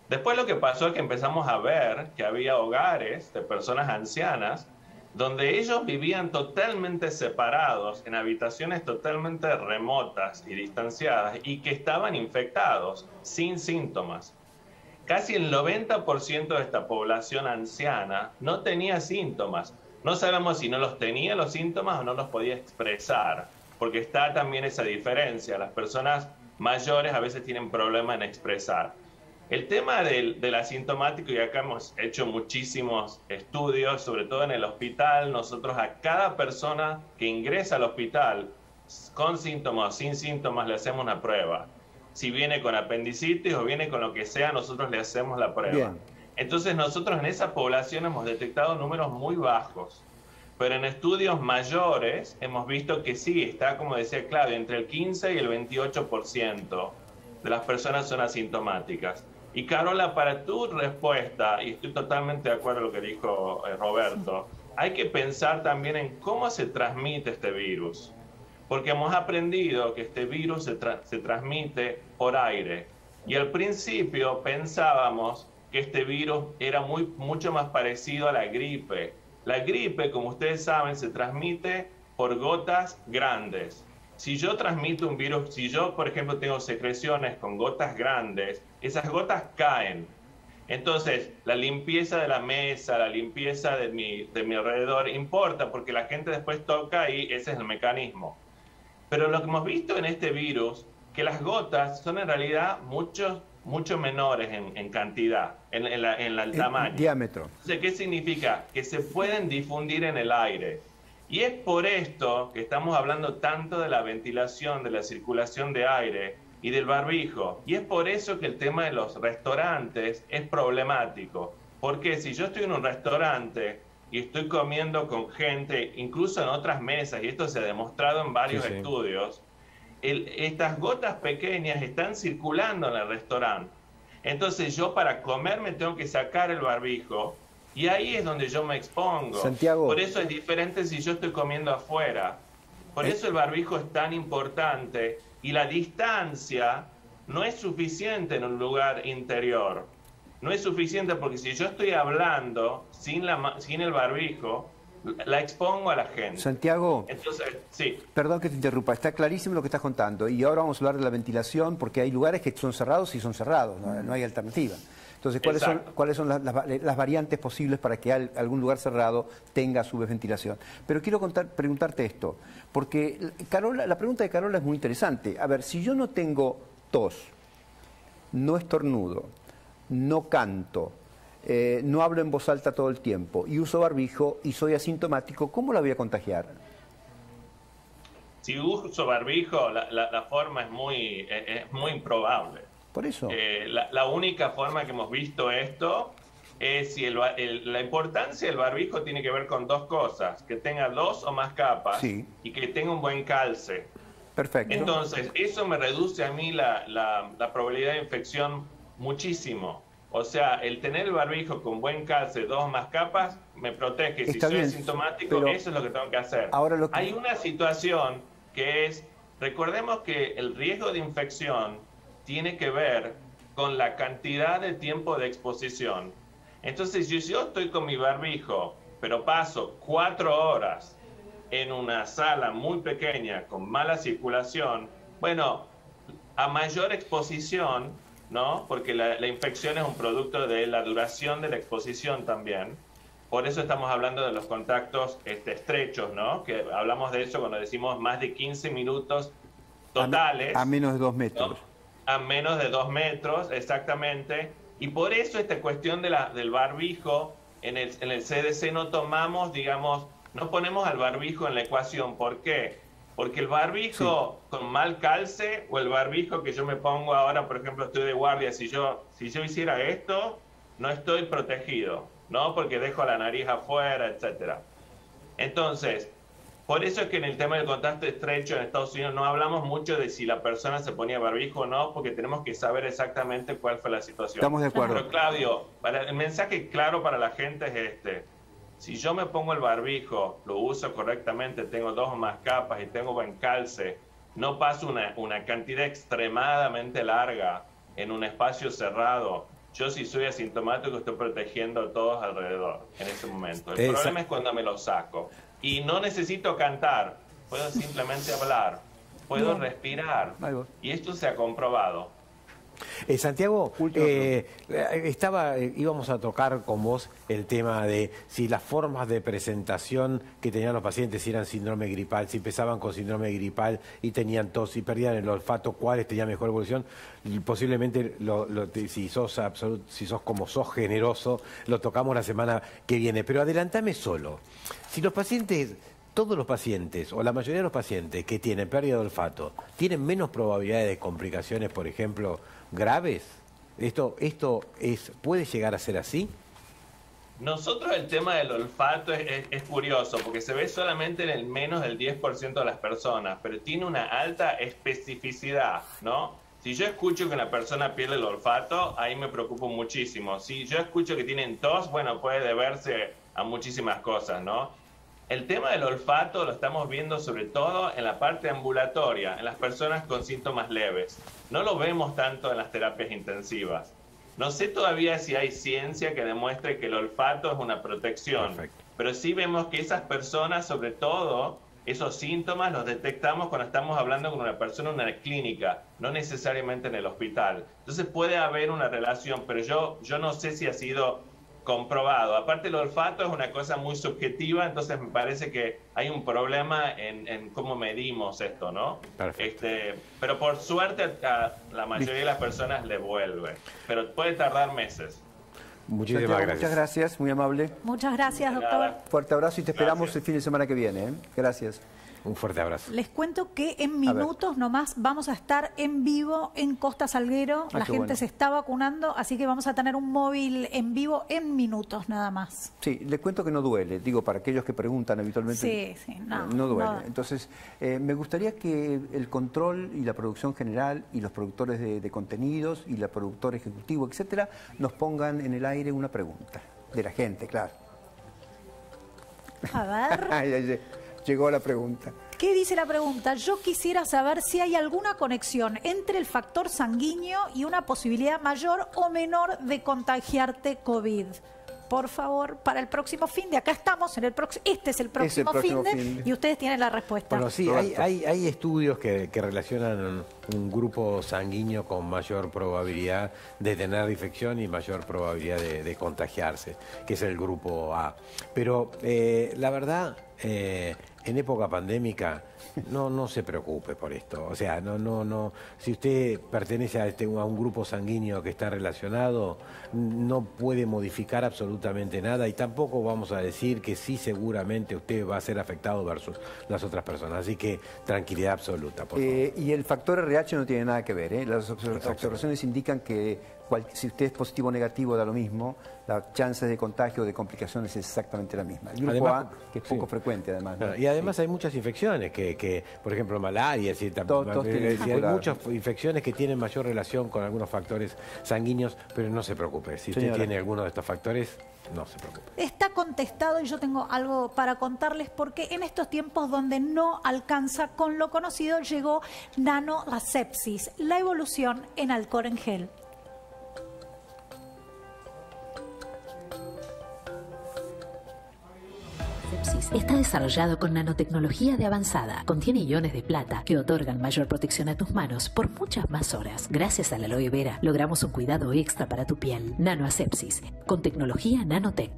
Después lo que pasó es que empezamos a ver que había hogares de personas ancianas donde ellos vivían totalmente separados, en habitaciones totalmente remotas y distanciadas, y que estaban infectados, sin síntomas. Casi el 90% de esta población anciana no tenía síntomas. No sabemos si no los tenía los síntomas o no los podía expresar, porque está también esa diferencia. Las personas mayores a veces tienen problema en expresar. El tema del asintomático, y acá hemos hecho muchísimos estudios, sobre todo en el hospital, nosotros a cada persona que ingresa al hospital con síntomas o sin síntomas le hacemos una prueba. Si viene con apendicitis o viene con lo que sea, nosotros le hacemos la prueba. Bien. Entonces nosotros en esa población hemos detectado números muy bajos, pero en estudios mayores hemos visto que sí, está, como decía Claudio, entre el 15 y el 28% de las personas son asintomáticas. Y Carola, para tu respuesta, y estoy totalmente de acuerdo con lo que dijo Roberto, hay que pensar también en cómo se transmite este virus. Porque hemos aprendido que este virus se transmite por aire. Y al principio pensábamos que este virus era mucho más parecido a la gripe. La gripe, como ustedes saben, se transmite por gotas grandes. Si yo transmito un virus, si yo, por ejemplo, tengo secreciones con gotas grandes, esas gotas caen. Entonces, la limpieza de la mesa, la limpieza de mi alrededor importa, porque la gente después toca y ese es el mecanismo. Pero lo que hemos visto en este virus, que las gotas son en realidad mucho menores en cantidad, en el tamaño. El diámetro. Entonces, ¿qué significa? Que se pueden difundir en el aire. Y es por esto que estamos hablando tanto de la ventilación, de la circulación de aire y del barbijo. Y es por eso que el tema de los restaurantes es problemático. Porque si yo estoy en un restaurante y estoy comiendo con gente, incluso en otras mesas, y esto se ha demostrado en varios estudios, estas gotas pequeñas están circulando en el restaurante. Entonces yo para comer me tengo que sacar el barbijo, y ahí es donde yo me expongo. Santiago. Por eso es diferente si yo estoy comiendo afuera. Por eso el barbijo es tan importante, y la distancia no es suficiente en un lugar interior. No es suficiente porque si yo estoy hablando sin el barbijo, la expongo a la gente. Santiago, entonces, sí. Perdón que te interrumpa, está clarísimo lo que estás contando. Y ahora vamos a hablar de la ventilación, porque hay lugares que son cerrados y son cerrados, no hay alternativa. Entonces, ¿cuáles son las variantes posibles para que algún lugar cerrado tenga a su vez ventilación? Pero quiero preguntarte esto, porque la pregunta de Carola es muy interesante. A ver, si yo no tengo tos, no estornudo, no canto, no hablo en voz alta todo el tiempo y uso barbijo y soy asintomático, ¿cómo la voy a contagiar? Si uso barbijo, la forma es muy improbable. Por eso. La única forma que hemos visto esto es si la importancia del barbijo tiene que ver con dos cosas, que tenga 2 o más capas y que tenga un buen calce. Perfecto. Entonces, eso me reduce a mí la probabilidad de infección muchísimo. O sea, el tener el barbijo con buen calce, 2 o más capas, me protege. Si soy asintomático, eso es lo que tengo que hacer. Ahora Hay una situación que es, recordemos que el riesgo de infección tiene que ver con la cantidad de tiempo de exposición. Entonces, si yo estoy con mi barbijo, pero paso 4 horas en una sala muy pequeña con mala circulación, bueno, a mayor exposición, ¿no? Porque la infección es un producto de la duración de la exposición también. Por eso estamos hablando de los contactos estrechos, ¿no? Que hablamos de eso cuando decimos más de 15 minutos totales. A menos de 2 metros. ¿No? A menos de 2 metros, exactamente. Y por eso esta cuestión del barbijo, en el CDC no tomamos, digamos, no ponemos al barbijo en la ecuación. ¿Por qué? Porque el barbijo con mal calce o el barbijo que yo me pongo ahora, por ejemplo, estoy de guardia, si yo hiciera esto, no estoy protegido, ¿no? Porque dejo la nariz afuera, etcétera. Entonces, por eso es que en el tema del contacto estrecho en Estados Unidos no hablamos mucho de si la persona se ponía barbijo o no, porque tenemos que saber exactamente cuál fue la situación. Estamos de acuerdo. Pero Claudio, el mensaje claro para la gente es este. Si yo me pongo el barbijo, lo uso correctamente, tengo 2 o más capas y tengo buen calce, no paso una cantidad extremadamente larga en un espacio cerrado, yo si soy asintomático estoy protegiendo a todos alrededor en ese momento. El problema es cuando me lo saco. Y no necesito cantar, puedo simplemente hablar, puedo respirar. Y esto se ha comprobado. Santiago, íbamos a tocar con vos el tema de si las formas de presentación que tenían los pacientes, si eran síndrome gripal, si empezaban con síndrome gripal y tenían tos, si perdían el olfato, cuáles tenían mejor evolución. Y posiblemente, si sos generoso, lo tocamos la semana que viene. Pero adelantame solo. Si los pacientes... Todos los pacientes, o la mayoría de los pacientes que tienen pérdida de olfato, ¿tienen menos probabilidades de complicaciones, por ejemplo, graves? ¿Esto puede llegar a ser así? Nosotros el tema del olfato es curioso, porque se ve solamente en el menos del 10% de las personas, pero tiene una alta especificidad, ¿no? Si yo escucho que una persona pierde el olfato, ahí me preocupo muchísimo. Si yo escucho que tienen tos, bueno, puede deberse a muchísimas cosas, ¿no? El tema del olfato lo estamos viendo sobre todo en la parte ambulatoria, en las personas con síntomas leves. No lo vemos tanto en las terapias intensivas. No sé todavía si hay ciencia que demuestre que el olfato es una protección. Perfecto. Pero sí vemos que esas personas, sobre todo, esos síntomas los detectamos cuando estamos hablando con una persona en una clínica, no necesariamente en el hospital. Entonces puede haber una relación, pero yo no sé si ha sido comprobado. Aparte, el olfato es una cosa muy subjetiva, entonces me parece que hay un problema en cómo medimos esto, ¿no? Perfecto. Pero por suerte a la mayoría de las personas le vuelve, pero puede tardar meses. Muchísimas gracias. Muchas gracias, muy amable. Muchas gracias, doctor. Fuerte abrazo y te esperamos el fin de semana que viene. Gracias. Un fuerte abrazo. Les cuento que en minutos nomás vamos a estar en vivo en Costa Salguero. La gente se está vacunando, así que vamos a tener un móvil en vivo en minutos nada más. Sí, les cuento que no duele. Digo, para aquellos que preguntan habitualmente. Sí, no duele. No. Entonces, me gustaría que el control y la producción general y los productores de contenidos y la productora ejecutivo, etcétera, nos pongan en el aire una pregunta. De la gente, claro. A ver. Llegó la pregunta. ¿Qué dice la pregunta? Yo quisiera saber si hay alguna conexión entre el factor sanguíneo y una posibilidad mayor o menor de contagiarte COVID. Por favor, para el próximo fin de acá estamos, este es el próximo fin de, y ustedes tienen la respuesta. Bueno, sí, hay estudios que relacionan un grupo sanguíneo con mayor probabilidad de tener infección y mayor probabilidad de contagiarse, que es el grupo A. Pero la verdad, en época pandémica, no se preocupe por esto. O sea, no. Si usted pertenece a un grupo sanguíneo que está relacionado, no puede modificar absolutamente nada y tampoco vamos a decir que sí seguramente usted va a ser afectado versus las otras personas. Así que tranquilidad absoluta, por favor. Y el factor RH no tiene nada que ver, ¿eh? Las observaciones indican que si usted es positivo o negativo da lo mismo, la chance de contagio o de complicaciones es exactamente la misma. El grupo A, que es poco frecuente además, ¿no? Y además hay muchas infecciones que por ejemplo, malaria, hay muchas infecciones que tienen mayor relación con algunos factores sanguíneos, pero no se preocupe. Si usted tiene alguno de estos factores, no se preocupe. Está contestado y yo tengo algo para contarles porque en estos tiempos donde no alcanza con lo conocido, llegó nanoasepsis, la evolución en alcohol en gel. Está desarrollado con nanotecnología de avanzada. Contiene iones de plata que otorgan mayor protección a tus manos por muchas más horas. Gracias a la aloe vera logramos un cuidado extra para tu piel. Nanoasepsis, con tecnología nanotec.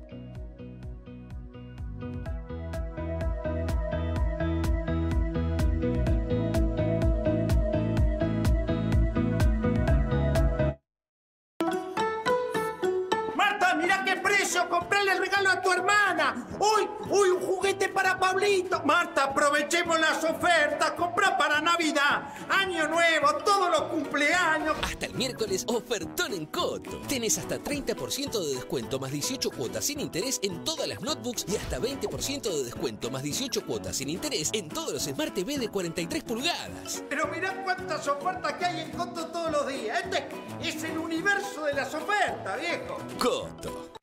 ¡Comprale el regalo a tu hermana! ¡Uy, un juguete para Pablito! Marta, aprovechemos las ofertas. Compra para Navidad, Año Nuevo, todos los cumpleaños. Hasta el miércoles, ofertón en Coto. Tenés hasta 30% de descuento más 18 cuotas sin interés en todas las notebooks y hasta 20% de descuento más 18 cuotas sin interés en todos los Smart TV de 43 pulgadas. Pero mirá cuántas ofertas que hay en Coto todos los días. Este es el universo de las ofertas, viejo. Coto.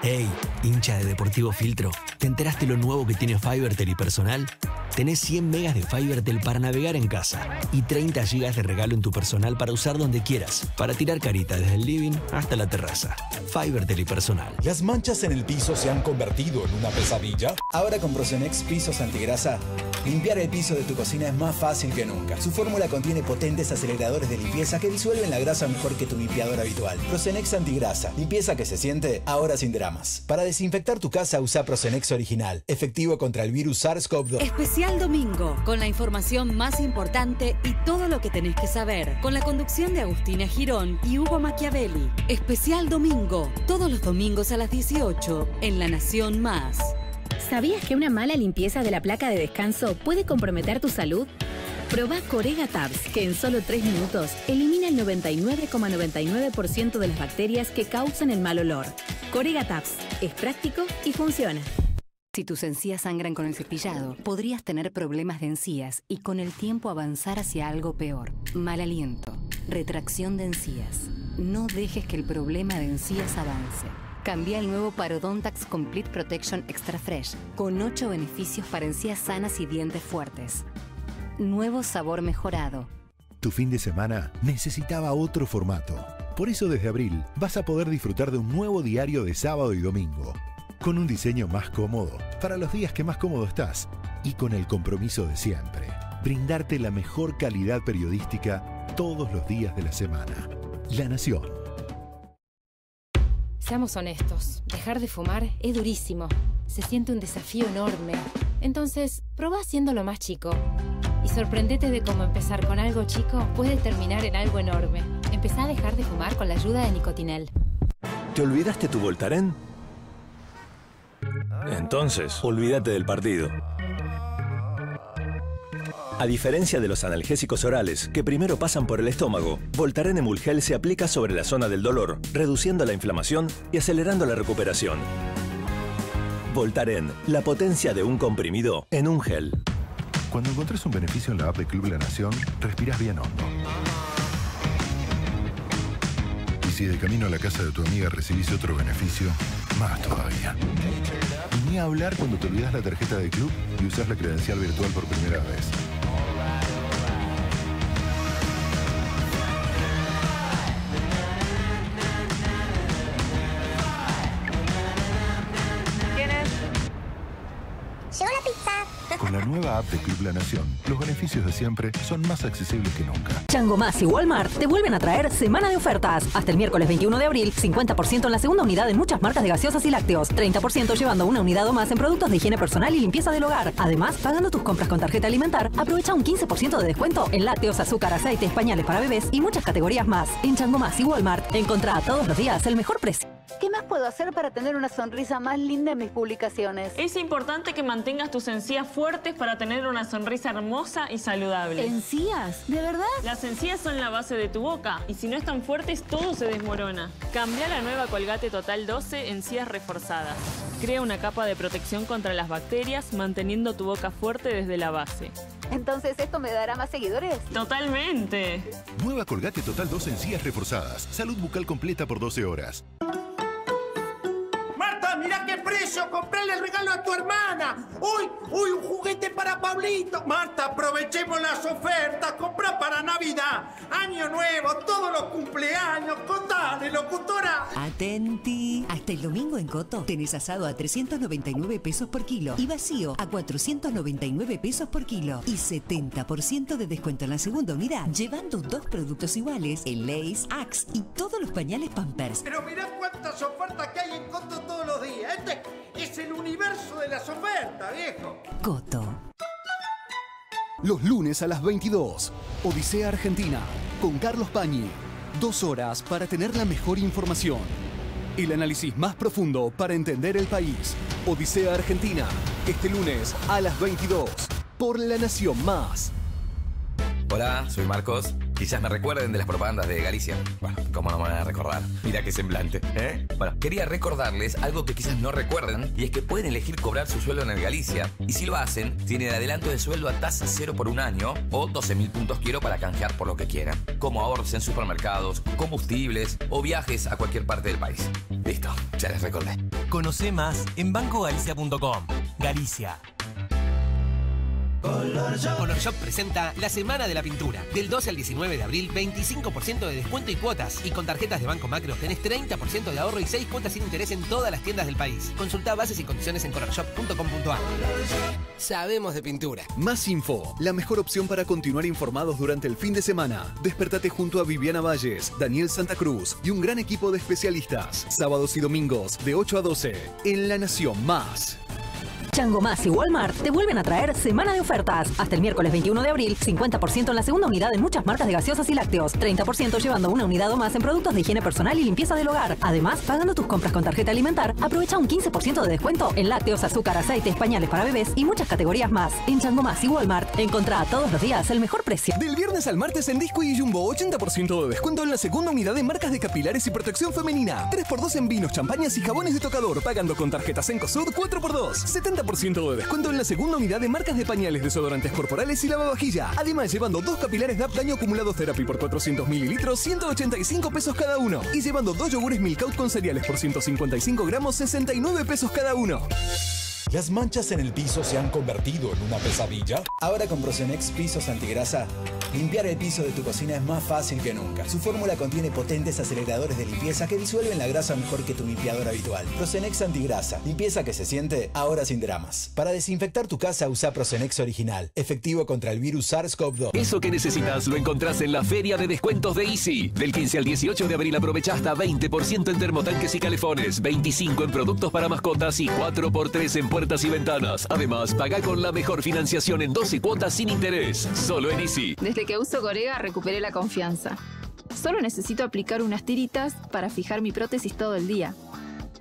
Hey, hincha de Deportivo Filtro, ¿te enteraste lo nuevo que tiene Fibertel y Personal? Tenés 100 megas de Fibertel para navegar en casa y 30 gigas de regalo en tu Personal para usar donde quieras, para tirar carita desde el living hasta la terraza. Fibertel y Personal. ¿Las manchas en el piso se han convertido en una pesadilla? Ahora con Procenex Pisos Antigrasa, limpiar el piso de tu cocina es más fácil que nunca. Su fórmula contiene potentes aceleradores de limpieza que disuelven la grasa mejor que tu limpiador habitual. Procenex Antigrasa, limpieza que se siente, ahora sin dramas. Para desinfectar tu casa usa Procenex Original, efectivo contra el virus SARS-CoV-2. Especial Domingo, con la información más importante y todo lo que tenés que saber, con la conducción de Agustina Girón y Hugo Machiavelli. Especial Domingo, todos los domingos a las 18, en La Nación Más. ¿Sabías que una mala limpieza de la placa de descanso puede comprometer tu salud? Probá Corega Tabs, que en solo 3 minutos elimina el 99,99% de las bacterias que causan el mal olor. Corega Tabs es práctico y funciona. Si tus encías sangran con el cepillado, podrías tener problemas de encías y con el tiempo avanzar hacia algo peor. Mal aliento, retracción de encías. No dejes que el problema de encías avance. Cambia el nuevo Parodontax Complete Protection Extra Fresh, con 8 beneficios para encías sanas y dientes fuertes. Nuevo sabor mejorado. Tu fin de semana necesitaba otro formato. Por eso desde abril vas a poder disfrutar de un nuevo diario de sábado y domingo. Con un diseño más cómodo, para los días que más cómodo estás, y con el compromiso de siempre, brindarte la mejor calidad periodística todos los días de la semana. La Nación. Seamos honestos, dejar de fumar es durísimo. Se siente un desafío enorme. Entonces, probá haciéndolo más chico. Y sorprendete de cómo empezar con algo chico puede terminar en algo enorme. Empezá a dejar de fumar con la ayuda de Nicotinell. ¿Te olvidaste tu Voltaren? Entonces, olvídate del partido. A diferencia de los analgésicos orales, que primero pasan por el estómago, Voltaren Emulgel se aplica sobre la zona del dolor, reduciendo la inflamación y acelerando la recuperación. Voltaren, la potencia de un comprimido en un gel. Cuando encontrás un beneficio en la app de Club La Nación, respirás bien hondo. Y si de camino a la casa de tu amiga recibís otro beneficio, más todavía. Y ni a hablar cuando te olvidas la tarjeta de club y usás la credencial virtual por primera vez. Llegó la pizza. Con la nueva app de Club La Nación, los beneficios de siempre son más accesibles que nunca. Chango Más y Walmart te vuelven a traer semana de ofertas. Hasta el miércoles 21 de abril, 50% en la segunda unidad en muchas marcas de gaseosas y lácteos. 30% llevando una unidad o más en productos de higiene personal y limpieza del hogar. Además, pagando tus compras con tarjeta alimentar, aprovecha un 15% de descuento en lácteos, azúcar, aceites, pañales para bebés y muchas categorías más. En Chango Más y Walmart, encontrá todos los días el mejor precio. ¿Qué más puedo hacer para tener una sonrisa más linda en mis publicaciones? Es importante que mantengas tus encías fuertes para tener una sonrisa hermosa y saludable. ¿Encías? ¿De verdad? Las encías son la base de tu boca y si no están fuertes todo se desmorona. Cambia la nueva Colgate Total 12 encías reforzadas. Crea una capa de protección contra las bacterias manteniendo tu boca fuerte desde la base. ¿Entonces esto me dará más seguidores? ¡Totalmente! Nueva Colgate Total 2 encías reforzadas. Salud bucal completa por 12 horas. ¡Mira qué precio! ¡Comprale el regalo a tu hermana! ¡Uy! ¡Uy! ¡Un juguete para Pablito! Marta, aprovechemos las ofertas. ¡Compra para Navidad! ¡Año nuevo! ¡Todos los cumpleaños! ¡Contale, locutora! Atenti. Hasta el domingo en Coto tenés asado a 399 pesos por kilo y vacío a 499 pesos por kilo y 70% de descuento en la segunda unidad, llevando 2 productos iguales, el Lay's, Axe y todos los pañales Pampers. Pero mirá cuántas ofertas que hay en Coto todos los días. Este es el universo de las ofertas, viejo. Coto. Los lunes a las 22, Odisea Argentina, con Carlos Pañi. 2 horas para tener la mejor información. El análisis más profundo para entender el país. Odisea Argentina, este lunes a las 22, por La Nación Más. Hola, soy Marcos. Quizás me recuerden de las propagandas de Galicia. Bueno, ¿cómo no me van a recordar? Mira qué semblante, ¿eh? Bueno, quería recordarles algo que quizás no recuerden, y es que pueden elegir cobrar su sueldo en el Galicia. Y si lo hacen, tienen adelanto de sueldo a tasa 0 por un año o 12.000 puntos quiero para canjear por lo que quieran. Como ahorros en supermercados, combustibles o viajes a cualquier parte del país. Listo, ya les recordé. Conoce más en bancogalicia.com. Galicia. Color Shop presenta la Semana de la Pintura. Del 12 al 19 de abril, 25% de descuento y cuotas. Y con tarjetas de Banco Macro tenés 30% de ahorro y 6 cuotas sin interés en todas las tiendas del país. Consulta bases y condiciones en colorshop.com.ar. Sabemos de pintura. Más info, la mejor opción para continuar informados durante el fin de semana. Despertate junto a Viviana Valles, Daniel Santa Cruz y un gran equipo de especialistas. Sábados y domingos de 8 a 12 en La Nación Más. Chango Más y Walmart te vuelven a traer semana de ofertas. Hasta el miércoles 21 de abril, 50% en la segunda unidad en muchas marcas de gaseosas y lácteos. 30% llevando una unidad o más en productos de higiene personal y limpieza del hogar. Además, pagando tus compras con tarjeta alimentar, aprovecha un 15% de descuento en lácteos, azúcar, aceites, pañales para bebés y muchas categorías más. En Chango Más y Walmart, encontrá todos los días el mejor precio. Del viernes al martes en Disco y Jumbo, 80% de descuento en la segunda unidad de marcas de capilares y protección femenina. 3x2 en vinos, champañas y jabones de tocador. Pagando con tarjetas Cencosud, 4x2. 70% de descuento en la segunda unidad de marcas de pañales, desodorantes corporales y lavavajilla. Además, llevando 2 capilares DAP Daño Acumulado Therapy por 400 mililitros, 185 pesos cada uno. Y llevando 2 yogures Milkout con cereales por 155 gramos, 69 pesos cada uno. ¿Las manchas en el piso se han convertido en una pesadilla? Ahora con Procenex Pisos Antigrasa, limpiar el piso de tu cocina es más fácil que nunca. Su fórmula contiene potentes aceleradores de limpieza que disuelven la grasa mejor que tu limpiador habitual. Procenex Antigrasa, limpieza que se siente, ahora sin dramas. Para desinfectar tu casa usa Procenex Original, efectivo contra el virus SARS-CoV-2. Eso que necesitas lo encontrás en la Feria de Descuentos de Easy. Del 15 al 18 de abril aprovecha hasta 20% en termotanques y calefones, 25% en productos para mascotas y 4x3 en puertas y ventanas. Además, paga con la mejor financiación en 12 cuotas sin interés. Solo en Easy. Desde que uso Corega recuperé la confianza. Solo necesito aplicar unas tiritas para fijar mi prótesis todo el día.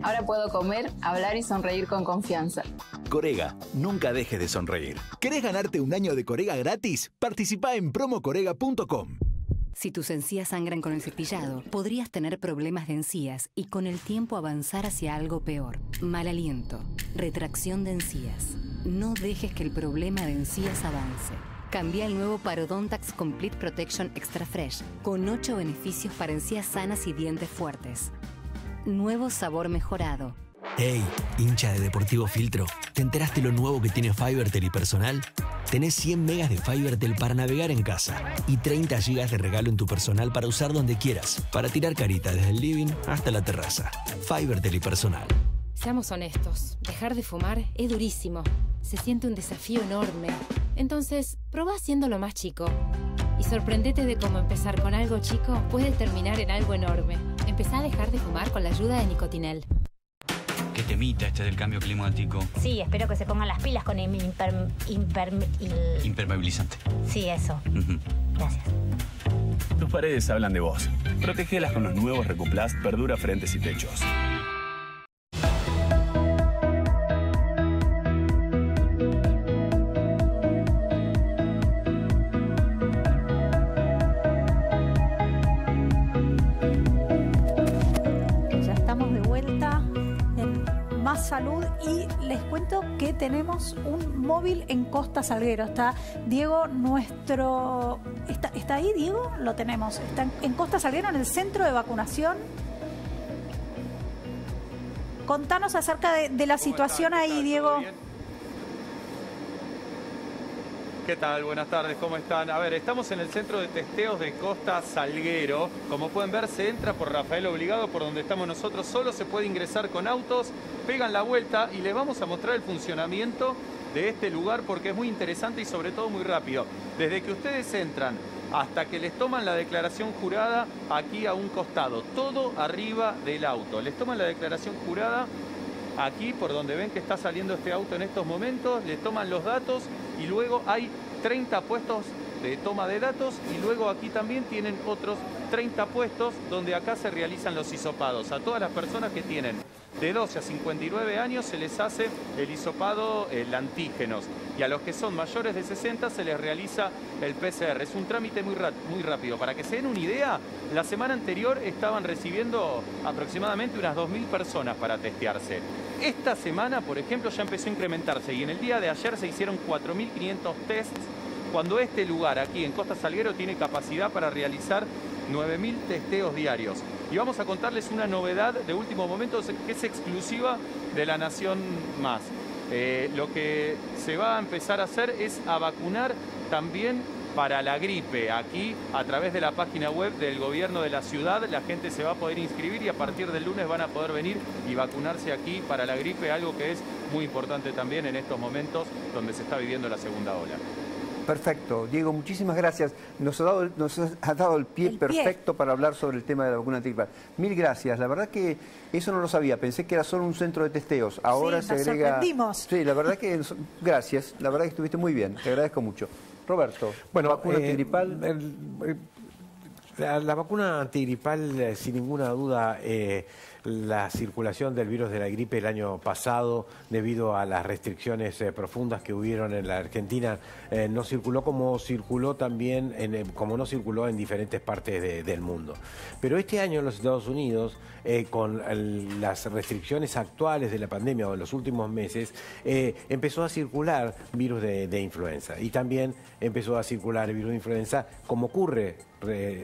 Ahora puedo comer, hablar y sonreír con confianza. Corega, nunca dejes de sonreír. ¿Querés ganarte un año de Corega gratis? Participa en promocorega.com. Si tus encías sangran con el cepillado, podrías tener problemas de encías y con el tiempo avanzar hacia algo peor. Mal aliento, retracción de encías. No dejes que el problema de encías avance. Cambia el nuevo Parodontax Complete Protection Extra Fresh con 8 beneficios para encías sanas y dientes fuertes. Nuevo sabor mejorado. Hey, hincha de Deportivo Filtro, ¿te enteraste lo nuevo que tiene Fivertel y Personal? Tenés 100 megas de Fivertel para navegar en casa y 30 gigas de regalo en tu personal para usar donde quieras, para tirar carita desde el living hasta la terraza. Fivertel y Personal. Seamos honestos, dejar de fumar es durísimo. Se siente un desafío enorme. Entonces, probá haciéndolo más chico. Y sorprendete de cómo empezar con algo chico puede terminar en algo enorme. Empezá a dejar de fumar con la ayuda de Nicotinell. Qué temita este del cambio climático. Sí, espero que se pongan las pilas con el impermeabilizante. Sí, eso. Gracias. Tus paredes hablan de vos. Protégelas con los nuevos Recuplast Perdura Frentes y Techos. Salud y les cuento que tenemos un móvil en Costa Salguero. Está Diego, nuestro... ¿Está ahí, Diego? Lo tenemos. Está en Costa Salguero, en el centro de vacunación. Contanos acerca de la situación ahí, Diego. ¿Qué tal? Buenas tardes, ¿cómo están? A ver, estamos en el centro de testeos de Costa Salguero. Como pueden ver, se entra por Rafael Obligado, por donde estamos nosotros. Solo se puede ingresar con autos, pegan la vuelta y les vamos a mostrar el funcionamiento de este lugar porque es muy interesante y sobre todo muy rápido. Desde que ustedes entran hasta que les toman la declaración jurada aquí a un costado, todo arriba del auto. Les toman la declaración jurada aquí por donde ven que está saliendo este auto en estos momentos, les toman los datos y luego hay 30 puestos de toma de datos y luego aquí también tienen otros 30 puestos donde acá se realizan los hisopados. A todas las personas que tienen de 12 a 59 años se les hace el hisopado, el antígenos, y a los que son mayores de 60 se les realiza el PCR. Es un trámite muy rápido. Para que se den una idea, la semana anterior estaban recibiendo aproximadamente unas 2.000 personas para testearse. Esta semana, por ejemplo, ya empezó a incrementarse y en el día de ayer se hicieron 4.500 tests, cuando este lugar aquí en Costa Salguero tiene capacidad para realizar 9.000 testeos diarios. Y vamos a contarles una novedad de último momento que es exclusiva de La Nación Más. Lo que se va a empezar a hacer es a vacunar también para la gripe. Aquí, a través de la página web del gobierno de la ciudad, la gente se va a poder inscribir y a partir del lunes van a poder venir y vacunarse aquí para la gripe, algo que es muy importante también en estos momentos donde se está viviendo la segunda ola. Perfecto. Diego, muchísimas gracias. Nos ha dado el pie perfecto para hablar sobre el tema de la vacuna antigripal. Mil gracias. La verdad que eso no lo sabía. Pensé que era solo un centro de testeos. Ahora sí, se agrega... sorprendimos. Sí, la verdad que... Gracias. La verdad que estuviste muy bien. Te agradezco mucho. Roberto, bueno, vacuna antigripal... La vacuna antigripal, sin ninguna duda, la circulación del virus de la gripe el año pasado, debido a las restricciones profundas que hubieron en la Argentina, no circuló como circuló también, como no circuló en diferentes partes del mundo. Pero este año en los Estados Unidos, con las restricciones actuales de la pandemia o en los últimos meses, empezó a circular virus de influenza y también empezó a circular el virus de influenza como ocurre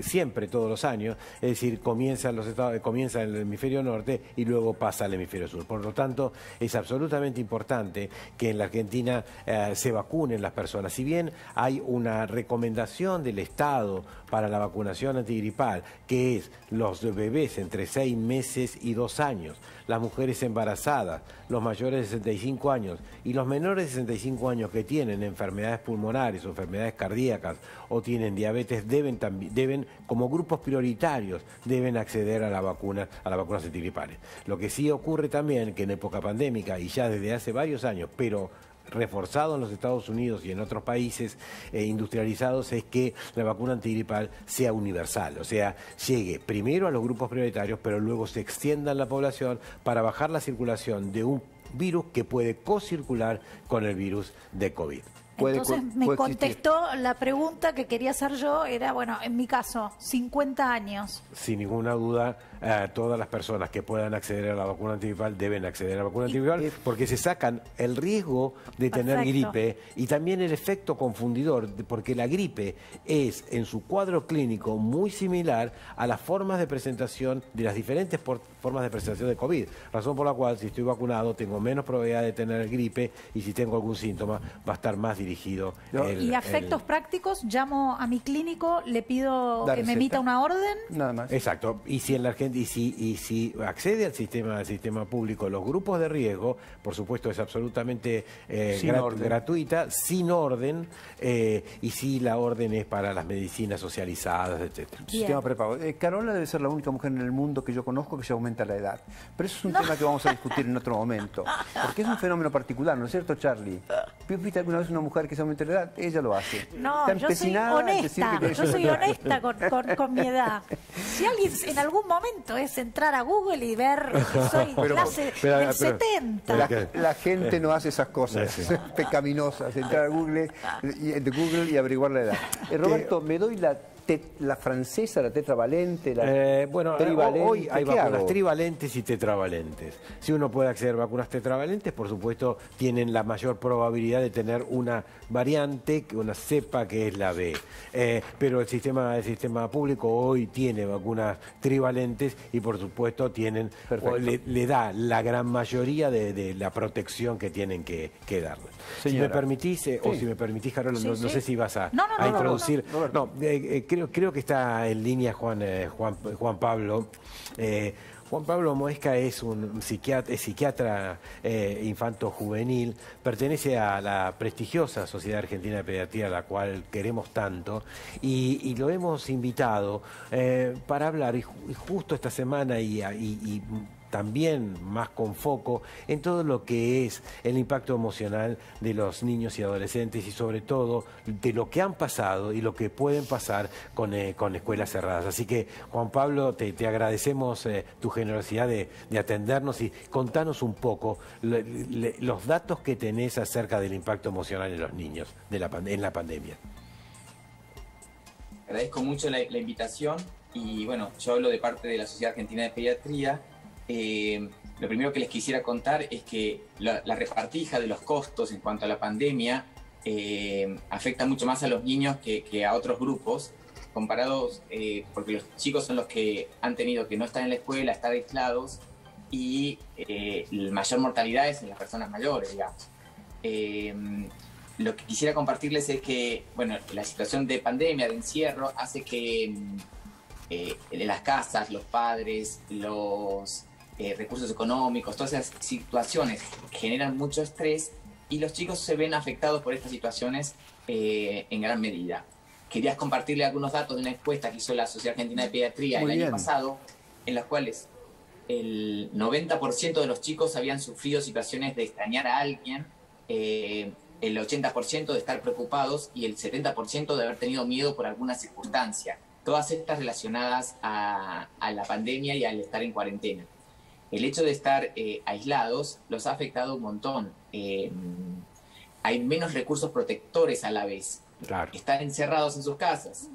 siempre, todos los años, es decir, comienza en el hemisferio norte y luego pasa al hemisferio sur. Por lo tanto, es absolutamente importante que en la Argentina se vacunen las personas. Si bien hay una recomendación del Estado para la vacunación antigripal, que es los bebés entre 6 meses y 2 años, las mujeres embarazadas, los mayores de 65 años y los menores de 65 años que tienen enfermedades pulmonares o enfermedades cardíacas o tienen diabetes, deben como grupos prioritarios, deben acceder a las vacunas antigripales. Lo que sí ocurre también, que en época pandémica y ya desde hace varios años, pero reforzado en los Estados Unidos y en otros países industrializados, es que la vacuna antigripal sea universal, o sea, llegue primero a los grupos prioritarios, pero luego se extienda en la población para bajar la circulación de un virus que puede co-circular con el virus de COVID. Entonces me contestó la pregunta que quería hacer yo, era, bueno, en mi caso, 50 años. Sin ninguna duda, todas las personas que puedan acceder a la vacuna antigripal deben acceder a la vacuna antigripal porque se sacan el riesgo de tener gripe y también el efecto confundidor, porque la gripe es en su cuadro clínico muy similar a las formas de presentación de las diferentes formas de presentación de COVID, razón por la cual si estoy vacunado tengo menos probabilidad de tener gripe y si tengo algún síntoma va a estar más dirigido. Y a efectos prácticos, llamo a mi clínico, le pido que me emita una orden. Nada más. Exacto. Y si en la Argentina, y si accede al sistema público, los grupos de riesgo, por supuesto es absolutamente gratuita, sin orden, y si la orden es para las medicinas socializadas, etcétera. Sistema prepago. Carola debe ser la única mujer en el mundo que yo conozco que se aumenta la edad. Pero eso es un tema que vamos a discutir en otro momento. Porque es un fenómeno particular, ¿no es cierto, Charlie? ¿Viste alguna vez una mujer que se aumenta la edad? Ella lo hace. No, yo soy honesta. Yo soy honesta con mi edad. Si alguien en algún momento es entrar a Google y ver que soy clase del 70. La gente no hace esas cosas pecaminosas. Entrar a Google y averiguar la edad. Roberto, me doy la francesa, la tetravalente, la trivalente. Hoy hay vacunas trivalentes y tetravalentes. Si uno puede acceder a vacunas tetravalentes, por supuesto, tienen la mayor probabilidad de tener una variante, una cepa que es la B. Pero el sistema público hoy tiene vacunas trivalentes y, por supuesto, le da la gran mayoría de la protección que tienen que darle. Si me permitís, o si me permitís, Carola, no sé si vas a introducir. Creo que está en línea Juan Pablo. Juan Pablo Moesca es un psiquiatra infanto-juvenil, pertenece a la prestigiosa Sociedad Argentina de Pediatría, a la cual queremos tanto, y lo hemos invitado para hablar, y justo esta semana y también más con foco en todo lo que es el impacto emocional de los niños y adolescentes y sobre todo de lo que han pasado y lo que pueden pasar con escuelas cerradas. Así que, Juan Pablo, te agradecemos tu generosidad de atendernos y contanos un poco los datos que tenés acerca del impacto emocional en los niños en la pandemia. Agradezco mucho la invitación y bueno, yo hablo de parte de la Sociedad Argentina de Pediatría. Lo primero que les quisiera contar es que la repartija de los costos en cuanto a la pandemia afecta mucho más a los niños que a otros grupos comparados, porque los chicos son los que han tenido que no estar en la escuela, estar aislados y la mayor mortalidad es en las personas mayores, digamos. Lo que quisiera compartirles es que, bueno, la situación de pandemia, de encierro, hace que en las casas, los padres, los recursos económicos, todas esas situaciones generan mucho estrés y los chicos se ven afectados por estas situaciones en gran medida. Quería compartirle algunos datos de una encuesta que hizo la Sociedad Argentina de Pediatría el año pasado, en las cuales el 90% de los chicos habían sufrido situaciones de extrañar a alguien, el 80% de estar preocupados y el 70% de haber tenido miedo por alguna circunstancia. Todas estas relacionadas a la pandemia y al estar en cuarentena. El hecho de estar aislados los ha afectado un montón. Hay menos recursos protectores a la vez. Claro. Están encerrados en sus casas.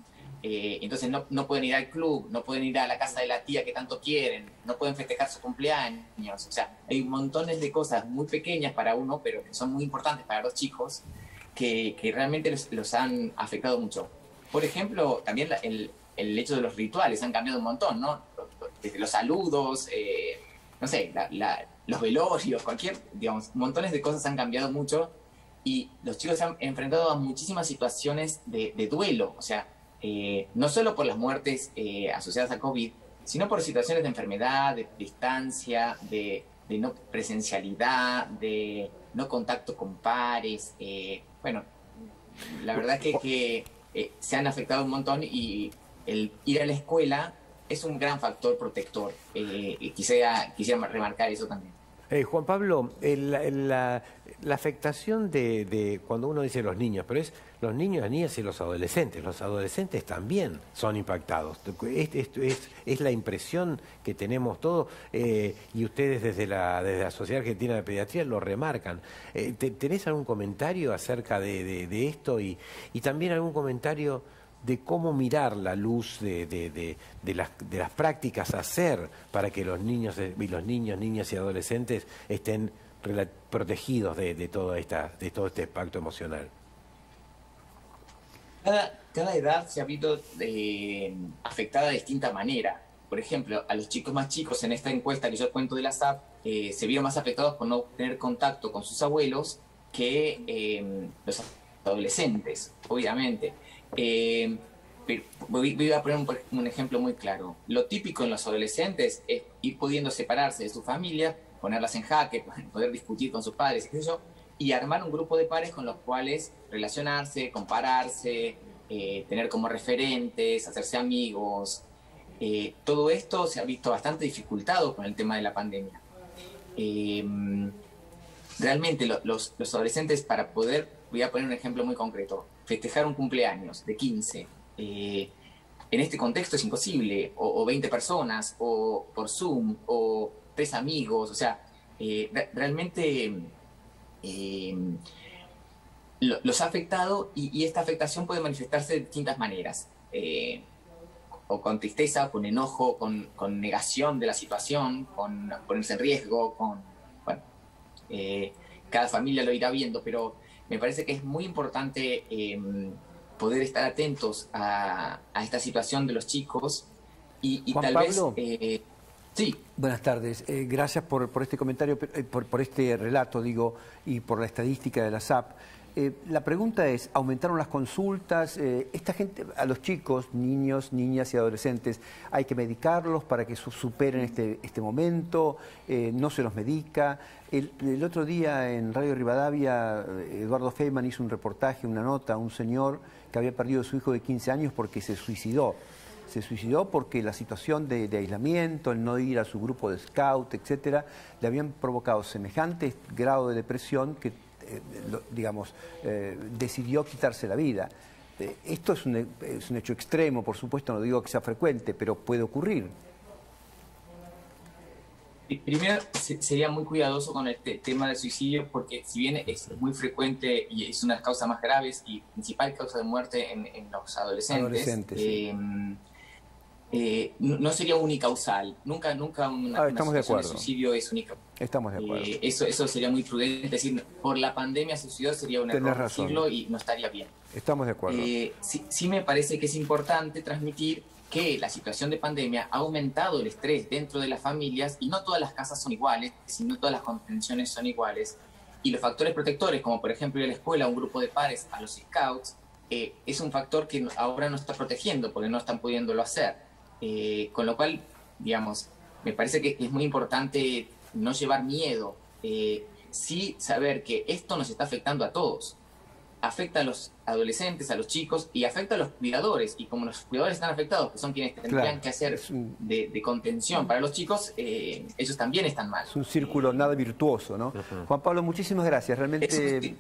Entonces no pueden ir al club, no pueden ir a la casa de la tía que tanto quieren, no pueden festejar su cumpleaños. O sea, hay montones de cosas muy pequeñas para uno, pero que son muy importantes para los chicos, que realmente los han afectado mucho. Por ejemplo, también el hecho de los rituales han cambiado un montón, ¿no? Desde los saludos, no sé, los velorios, digamos, montones de cosas han cambiado mucho y los chicos se han enfrentado a muchísimas situaciones de duelo, o sea, no solo por las muertes asociadas a COVID, sino por situaciones de enfermedad, de distancia, de no presencialidad, de no contacto con pares. Bueno, la verdad es que se han afectado un montón y el ir a la escuela es un gran factor protector. Quisiera remarcar eso también. Juan Pablo, la afectación de cuando uno dice los niños, pero es los niños, las niñas y los adolescentes también son impactados. Es la impresión que tenemos todos y ustedes desde la Sociedad Argentina de Pediatría lo remarcan. ¿Tenés algún comentario acerca de esto y también algún comentario de cómo mirar la luz de las prácticas a hacer para que los niños, niñas y adolescentes estén protegidos de todo este impacto emocional. Cada edad se ha visto afectada de distinta manera. Por ejemplo, a los chicos más chicos en esta encuesta que yo cuento de la SAP, se vieron más afectados por no tener contacto con sus abuelos que los adolescentes, obviamente. Voy a poner un ejemplo muy claro. Lo típico en los adolescentes es ir pudiendo separarse de su familia, ponerlas en jaque, poder discutir con sus padres, qué sé yo, y armar un grupo de pares con los cuales relacionarse, compararse, tener como referentes, hacerse amigos. Todo esto se ha visto bastante dificultado con el tema de la pandemia. Realmente los adolescentes, para poder, voy a poner un ejemplo muy concreto, festejar un cumpleaños de 15, en este contexto es imposible, o 20 personas, o por Zoom, o 3 amigos, o sea, realmente los ha afectado y esta afectación puede manifestarse de distintas maneras. O con tristeza, con enojo, con negación de la situación, con ponerse en riesgo, cada familia lo irá viendo, pero me parece que es muy importante poder estar atentos a esta situación de los chicos y Juan tal Pablo, vez... sí. Buenas tardes. Gracias por este comentario, por este relato, digo, y por la estadística de la SAP. La pregunta es, ¿aumentaron las consultas? Esta gente, a los chicos, niños, niñas y adolescentes, ¿hay que medicarlos para que superen este momento? ¿No se los medica? El otro día en Radio Rivadavia, Eduardo Feynman hizo un reportaje, una nota, a un señor que había perdido a su hijo de 15 años porque se suicidó. Se suicidó porque la situación de aislamiento, el no ir a su grupo de scout, etcétera, le habían provocado semejante grado de depresión que decidió quitarse la vida. Esto es un hecho extremo, por supuesto, no digo que sea frecuente, pero puede ocurrir. Primero, sería muy cuidadoso con el tema del suicidio, porque si bien es muy frecuente y es una de las causas más graves y principal causa de muerte en los adolescentes, sí. No sería unicausal. Nunca una situación de suicidio es única. Estamos de acuerdo. Eso sería muy prudente. Es decir, por la pandemia se suicidó sería un error decirlo y no estaría bien. Estamos de acuerdo. Sí me parece que es importante transmitir que la situación de pandemia ha aumentado el estrés dentro de las familias y no todas las casas son iguales, sino todas las contenciones son iguales. Y los factores protectores, como por ejemplo ir a la escuela, un grupo de pares, a los scouts, es un factor que ahora no está protegiendo porque no están pudiéndolo hacer. Con lo cual, digamos, me parece que es muy importante no llevar miedo, sí saber que esto nos está afectando a todos. Afecta a los adolescentes, a los chicos y afecta a los cuidadores. Y como los cuidadores están afectados, que son quienes tendrían que hacer de contención para los chicos, ellos también están mal. Es un círculo nada virtuoso, ¿no? Juan Pablo, muchísimas gracias. Realmente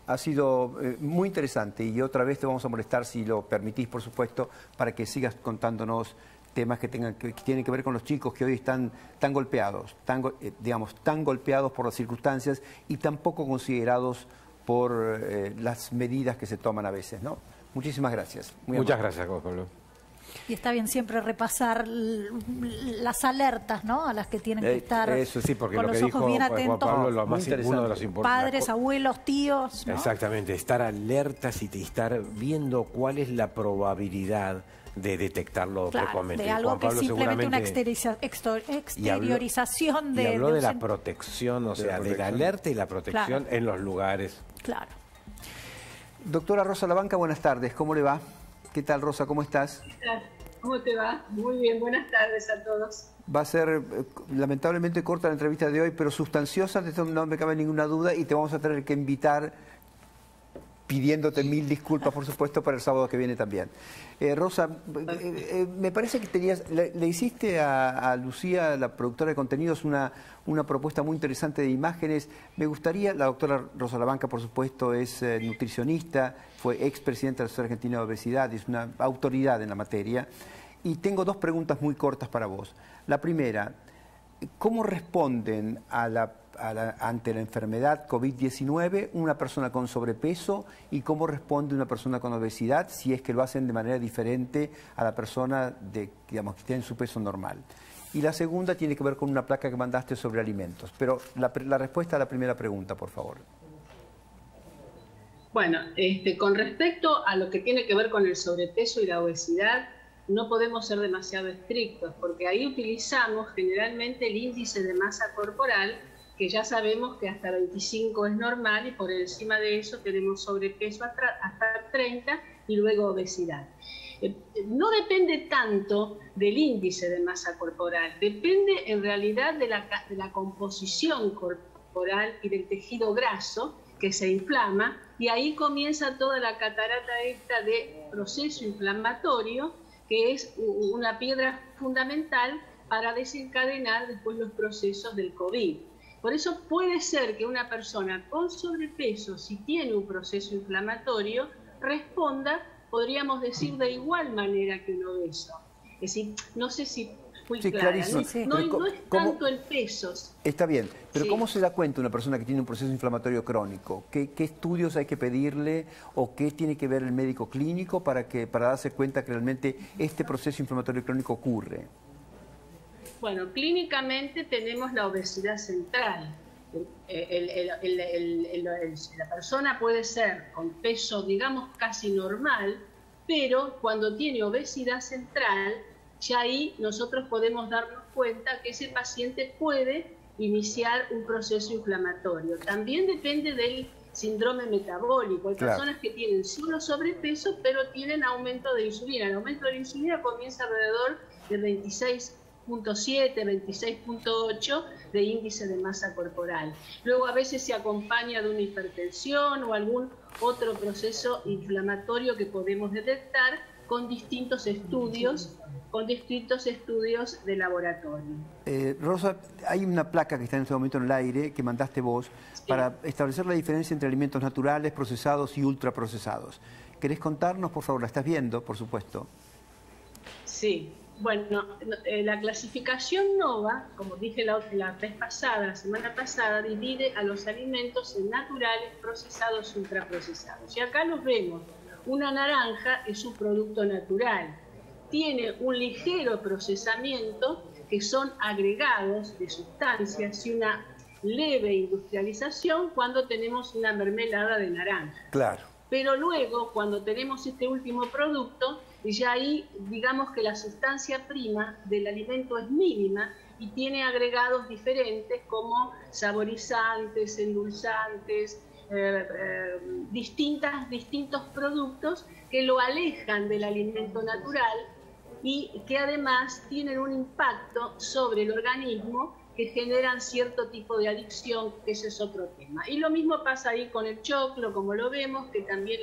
ha sido muy interesante y otra vez te vamos a molestar, si lo permitís, por supuesto, para que sigas contándonos temas que tienen que ver con los chicos que hoy están tan golpeados, tan golpeados por las circunstancias y tan poco considerados por las medidas que se toman a veces, ¿no? Muchísimas gracias. Muchas gracias, Juan Pablo. Y está bien siempre repasar las alertas, ¿no? A las que tienen que estar eso sí, porque con lo los que ojos dijo bien Juan atentos. Pablo, uno de los importantes. Padres, abuelos, tíos, ¿no? Exactamente, estar alertas y estar viendo cuál es la probabilidad de detectarlo precocemente. De algo Juan Pablo, que simplemente una exteriorización de... Y habló de la protección, o sea, de la alerta y la protección en los lugares. Claro. Doctora Rosa Labanca, buenas tardes, ¿cómo le va? ¿Qué tal, Rosa? ¿Cómo estás? ¿Cómo te va? Muy bien, buenas tardes a todos. Va a ser lamentablemente corta la entrevista de hoy, pero sustanciosa, de esto no me cabe ninguna duda, y te vamos a tener que invitar pidiéndote mil disculpas, por supuesto, para el sábado que viene también. Rosa, me parece que le hiciste a Lucía, la productora de contenidos, una propuesta muy interesante de imágenes. Me gustaría, la doctora Rosa Labanca, por supuesto, es nutricionista, fue expresidenta de la Sociedad Argentina de Obesidad, es una autoridad en la materia. Y tengo dos preguntas muy cortas para vos. La primera, ¿cómo responden a ante la enfermedad COVID-19 una persona con sobrepeso y cómo responde una persona con obesidad si es que lo hacen de manera diferente a la persona digamos, que tiene su peso normal. Y la segunda tiene que ver con una placa que mandaste sobre alimentos. Pero la respuesta a la primera pregunta, por favor. Bueno, con respecto a lo que tiene que ver con el sobrepeso y la obesidad, no podemos ser demasiado estrictos, porque ahí utilizamos generalmente el índice de masa corporal, que ya sabemos que hasta 25 es normal y por encima de eso tenemos sobrepeso hasta 30 y luego obesidad. No depende tanto del índice de masa corporal, depende en realidad de la composición corporal y del tejido graso que se inflama, y ahí comienza toda la catarata esta de proceso inflamatorio, que es una piedra fundamental para desencadenar después los procesos del COVID. Por eso puede ser que una persona con sobrepeso, si tiene un proceso inflamatorio, responda, podríamos decir, de igual manera que un obeso. Es decir, no sé si fui clara, clarísimo. No es tanto el peso. Está bien, pero Sí. ¿cómo se da cuenta una persona que tiene un proceso inflamatorio crónico? ¿Qué estudios hay que pedirle o qué tiene que ver el médico clínico para darse cuenta que realmente este proceso inflamatorio crónico ocurre? Bueno, clínicamente tenemos la obesidad central. La persona puede ser con peso, digamos, casi normal, pero cuando tiene obesidad central, ya ahí nosotros podemos darnos cuenta que ese paciente puede iniciar un proceso inflamatorio. También depende del síndrome metabólico. Hay personas que tienen solo sobrepeso, pero tienen aumento de insulina. El aumento de la insulina comienza alrededor de 26.7, 26.8 de índice de masa corporal. Luego a veces se acompaña de una hipertensión o algún otro proceso inflamatorio que podemos detectar con distintos estudios de laboratorio. Rosa, hay una placa que está en este momento en el aire que mandaste vos para establecer la diferencia entre alimentos naturales, procesados y ultraprocesados. ¿Querés contarnos, por favor? ¿La estás viendo, por supuesto? Sí. Bueno, la clasificación NOVA, como dije la vez pasada, la semana pasada, divide a los alimentos en naturales, procesados y ultraprocesados. Y acá los vemos. Una naranja es un producto natural. Tiene un ligero procesamiento, que son agregados de sustancias, y una leve industrialización cuando tenemos una mermelada de naranja. Claro. Pero luego, cuando tenemos este último producto, ya ahí digamos que la sustancia prima del alimento es mínima y tiene agregados diferentes como saborizantes, endulzantes, distintos productos que lo alejan del alimento natural y que además tienen un impacto sobre el organismo que generan cierto tipo de adicción, que ese es otro tema. Y lo mismo pasa ahí con el choclo, como lo vemos, que también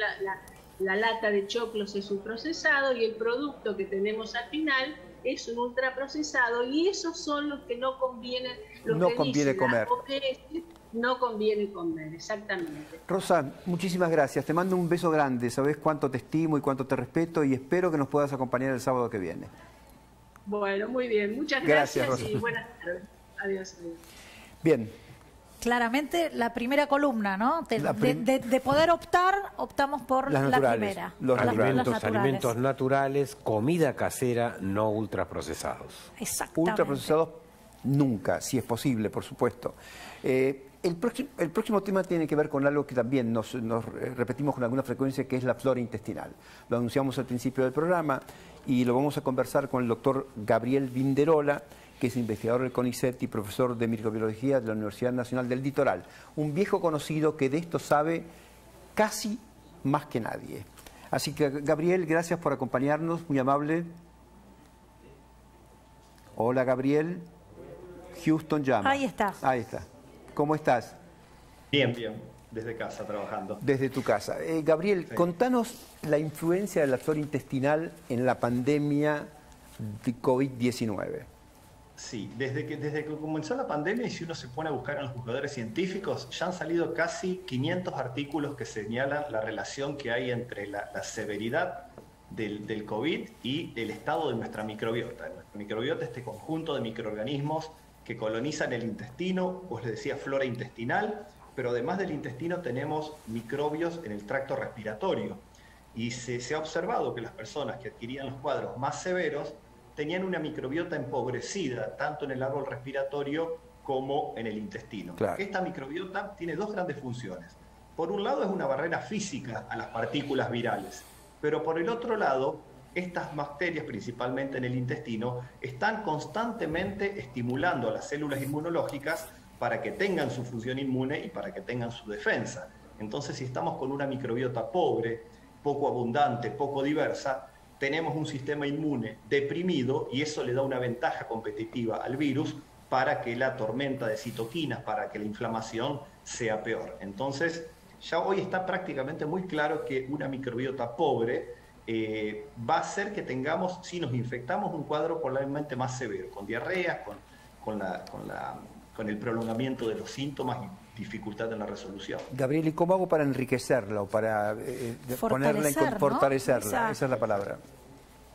la lata de choclos es un procesado y el producto que tenemos al final es un ultraprocesado, y esos son los que no convienen, No conviene comer. No conviene comer, exactamente. Rosa, muchísimas gracias. Te mando un beso grande. Sabés cuánto te estimo y cuánto te respeto y espero que nos puedas acompañar el sábado que viene. Bueno, muy bien. Muchas Gracias, gracias y Rosa. buenas tardes. Adiós. Bien. Claramente la primera columna, ¿no? De poder optar, optamos por Las la naturales, primera. los Las alimentos naturales, comida casera, no ultraprocesados. Exactamente. Ultraprocesados nunca, si es posible, por supuesto. El próximo tema tiene que ver con algo que también nos repetimos con alguna frecuencia, que es la flora intestinal. Lo anunciamos al principio del programa y lo vamos a conversar con el doctor Gabriel Vinderola, que es investigador del CONICET y profesor de microbiología de la Universidad Nacional del Litoral. Un viejo conocido que de esto sabe casi más que nadie. Así que, Gabriel, gracias por acompañarnos, muy amable. Hola, Gabriel. Houston llama. Ahí está. Ahí está. ¿Cómo estás? Bien, desde casa trabajando. Desde tu casa. Gabriel, contanos la influencia de la flora intestinal en la pandemia de COVID-19. Sí, desde que comenzó la pandemia, y si uno se pone a buscar en los buscadores científicos, ya han salido casi 500 artículos que señalan la relación que hay entre la severidad del COVID y el estado de nuestra microbiota. Nuestra microbiota, este conjunto de microorganismos que colonizan el intestino, os les decía flora intestinal, pero además del intestino tenemos microbios en el tracto respiratorio. Y se ha observado que las personas que adquirían los cuadros más severos tenían una microbiota empobrecida, tanto en el árbol respiratorio como en el intestino. Claro. Esta microbiota tiene dos grandes funciones. Por un lado es una barrera física a las partículas virales, pero por el otro lado, estas bacterias, principalmente en el intestino, están constantemente estimulando a las células inmunológicas para que tengan su función inmune y para que tengan su defensa. Entonces, si estamos con una microbiota pobre, poco abundante, poco diversa, tenemos un sistema inmune deprimido y eso le da una ventaja competitiva al virus para que la tormenta de citoquinas, para que la inflamación sea peor. Entonces, ya hoy está prácticamente muy claro que una microbiota pobre va a hacer que tengamos, si nos infectamos, un cuadro probablemente más severo, con diarrea, con el prolongamiento de los síntomas y dificultad en la resolución. Gabriel, ¿y cómo hago para enriquecerla o para ponerla en fortalecerla? Esa es la palabra.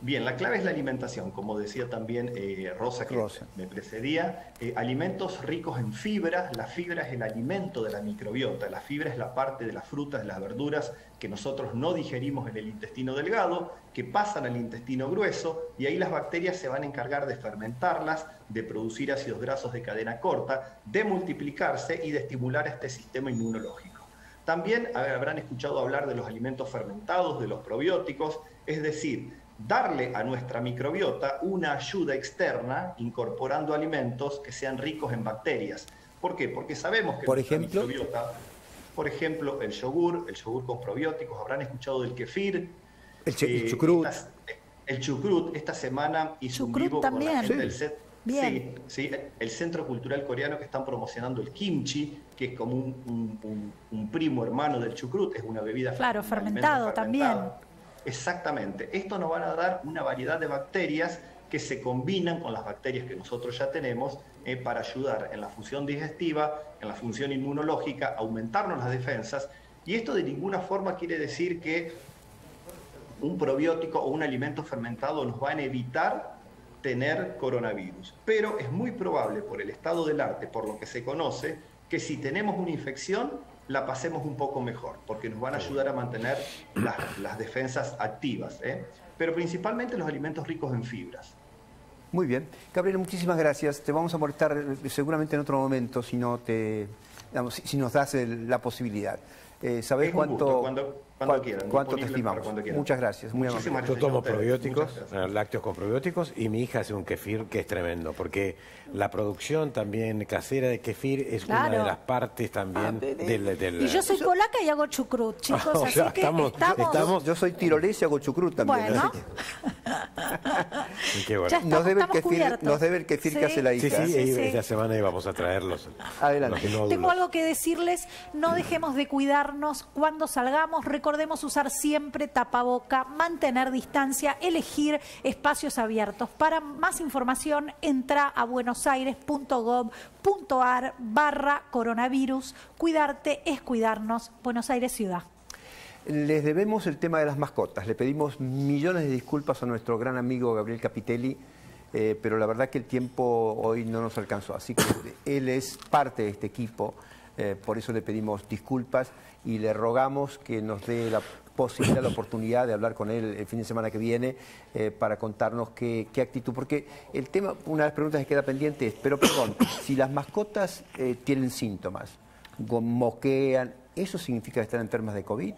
Bien, la clave es la alimentación, como decía también Rosa, que me precedía. Alimentos ricos en fibra. La fibra es el alimento de la microbiota. La fibra es la parte de las frutas, de las verduras que nosotros no digerimos en el intestino delgado, que pasan al intestino grueso, y ahí las bacterias se van a encargar de fermentarlas, de producir ácidos grasos de cadena corta, de multiplicarse y de estimular este sistema inmunológico. También habrán escuchado hablar de los alimentos fermentados, de los probióticos, es decir, darle a nuestra microbiota una ayuda externa incorporando alimentos que sean ricos en bacterias. ¿Por qué? Porque sabemos que nuestra microbiota, por ejemplo, el yogur con probióticos, habrán escuchado del kefir, el chucrut. El chucrut, esta semana hizo un vivo con la gente del set. Sí, el Centro Cultural Coreano, que están promocionando el kimchi, que es como un primo hermano del chucrut, es una bebida fermentado también. Exactamente. Esto nos van a dar una variedad de bacterias que se combinan con las bacterias que nosotros ya tenemos para ayudar en la función digestiva, en la función inmunológica, aumentarnos las defensas. Y esto de ninguna forma quiere decir que un probiótico o un alimento fermentado nos van a evitar tener coronavirus. Pero es muy probable, por el estado del arte, por lo que se conoce, que si tenemos una infección, la pasemos un poco mejor, porque nos van a ayudar a mantener las defensas activas, pero principalmente los alimentos ricos en fibras. Muy bien. Gabriel, muchísimas gracias. Te vamos a molestar seguramente en otro momento si nos das la posibilidad. ¿Sabés cuánto quieran, cuánto te estimamos? Muchas gracias, muy amable. Yo tomo probióticos, lácteos con probióticos, y mi hija hace un kefir que es tremendo, porque la producción también casera de kefir es una de las partes también del... Y yo soy polaca y hago chucrut, chicos, así que estamos... Yo soy tirolés y hago chucrut también. Bueno. Qué bueno. Nos debe el kefir que hace la hija. Sí, esta semana íbamos a traerlos. Adelante. Tengo algo que decirles, no dejemos de cuidarnos cuando salgamos, recordemos usar siempre tapaboca, mantener distancia, elegir espacios abiertos. Para más información, entra a buenosaires.gov.ar/coronavirus. Cuidarte es cuidarnos. Buenos Aires Ciudad. Les debemos el tema de las mascotas. Le pedimos millones de disculpas a nuestro gran amigo Gabriel Capitelli, pero la verdad que el tiempo hoy no nos alcanzó. Así que él es parte de este equipo, por eso le pedimos disculpas y le rogamos que nos dé la posibilidad, la oportunidad de hablar con él el fin de semana que viene para contarnos qué actitud. Porque el tema, una de las preguntas que queda pendiente es, pero perdón, si las mascotas tienen síntomas, moquean, ¿eso significa que están enfermas de COVID?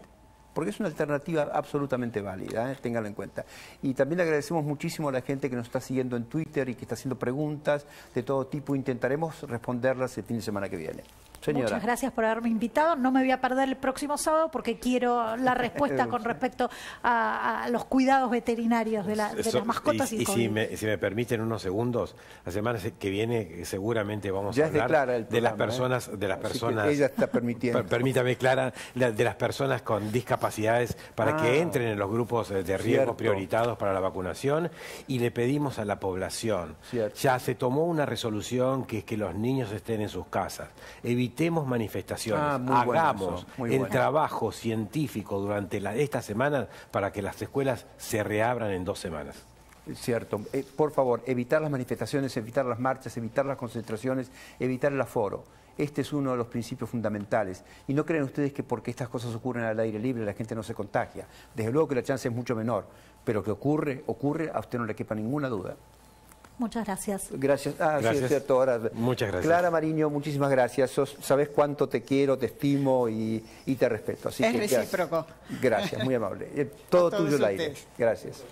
Porque es una alternativa absolutamente válida, ténganlo en cuenta. Y también le agradecemos muchísimo a la gente que nos está siguiendo en Twitter y que está haciendo preguntas de todo tipo. Intentaremos responderlas el fin de semana que viene. Señora. Muchas gracias por haberme invitado. No me voy a perder el próximo sábado porque quiero la respuesta con respecto a los cuidados veterinarios de las mascotas y si me permiten unos segundos, la semana que viene seguramente vamos a hablar de las personas, ella está permitiendo. Permítame, Clara, de las personas con discapacidades para que entren en los grupos de riesgo prioritados para la vacunación, y le pedimos a la población, ya se tomó una resolución que es que los niños estén en sus casas. Evitemos manifestaciones, hagamos el trabajo científico durante esta semana para que las escuelas se reabran en 2 semanas. Cierto. Por favor, evitar las manifestaciones, evitar las marchas, evitar las concentraciones, evitar el aforo. Este es uno de los principios fundamentales. Y no creen ustedes que porque estas cosas ocurren al aire libre la gente no se contagia. Desde luego que la chance es mucho menor, pero que ocurre, a usted no le quepa ninguna duda. Muchas gracias. Gracias. Gracias. Sí, es cierto. Ahora, muchas gracias. Clara Mariño, muchísimas gracias. Sabes cuánto te quiero, te estimo y te respeto. Así es que, recíproco. Gracias, muy amable. Todo tuyo el aire. Gracias.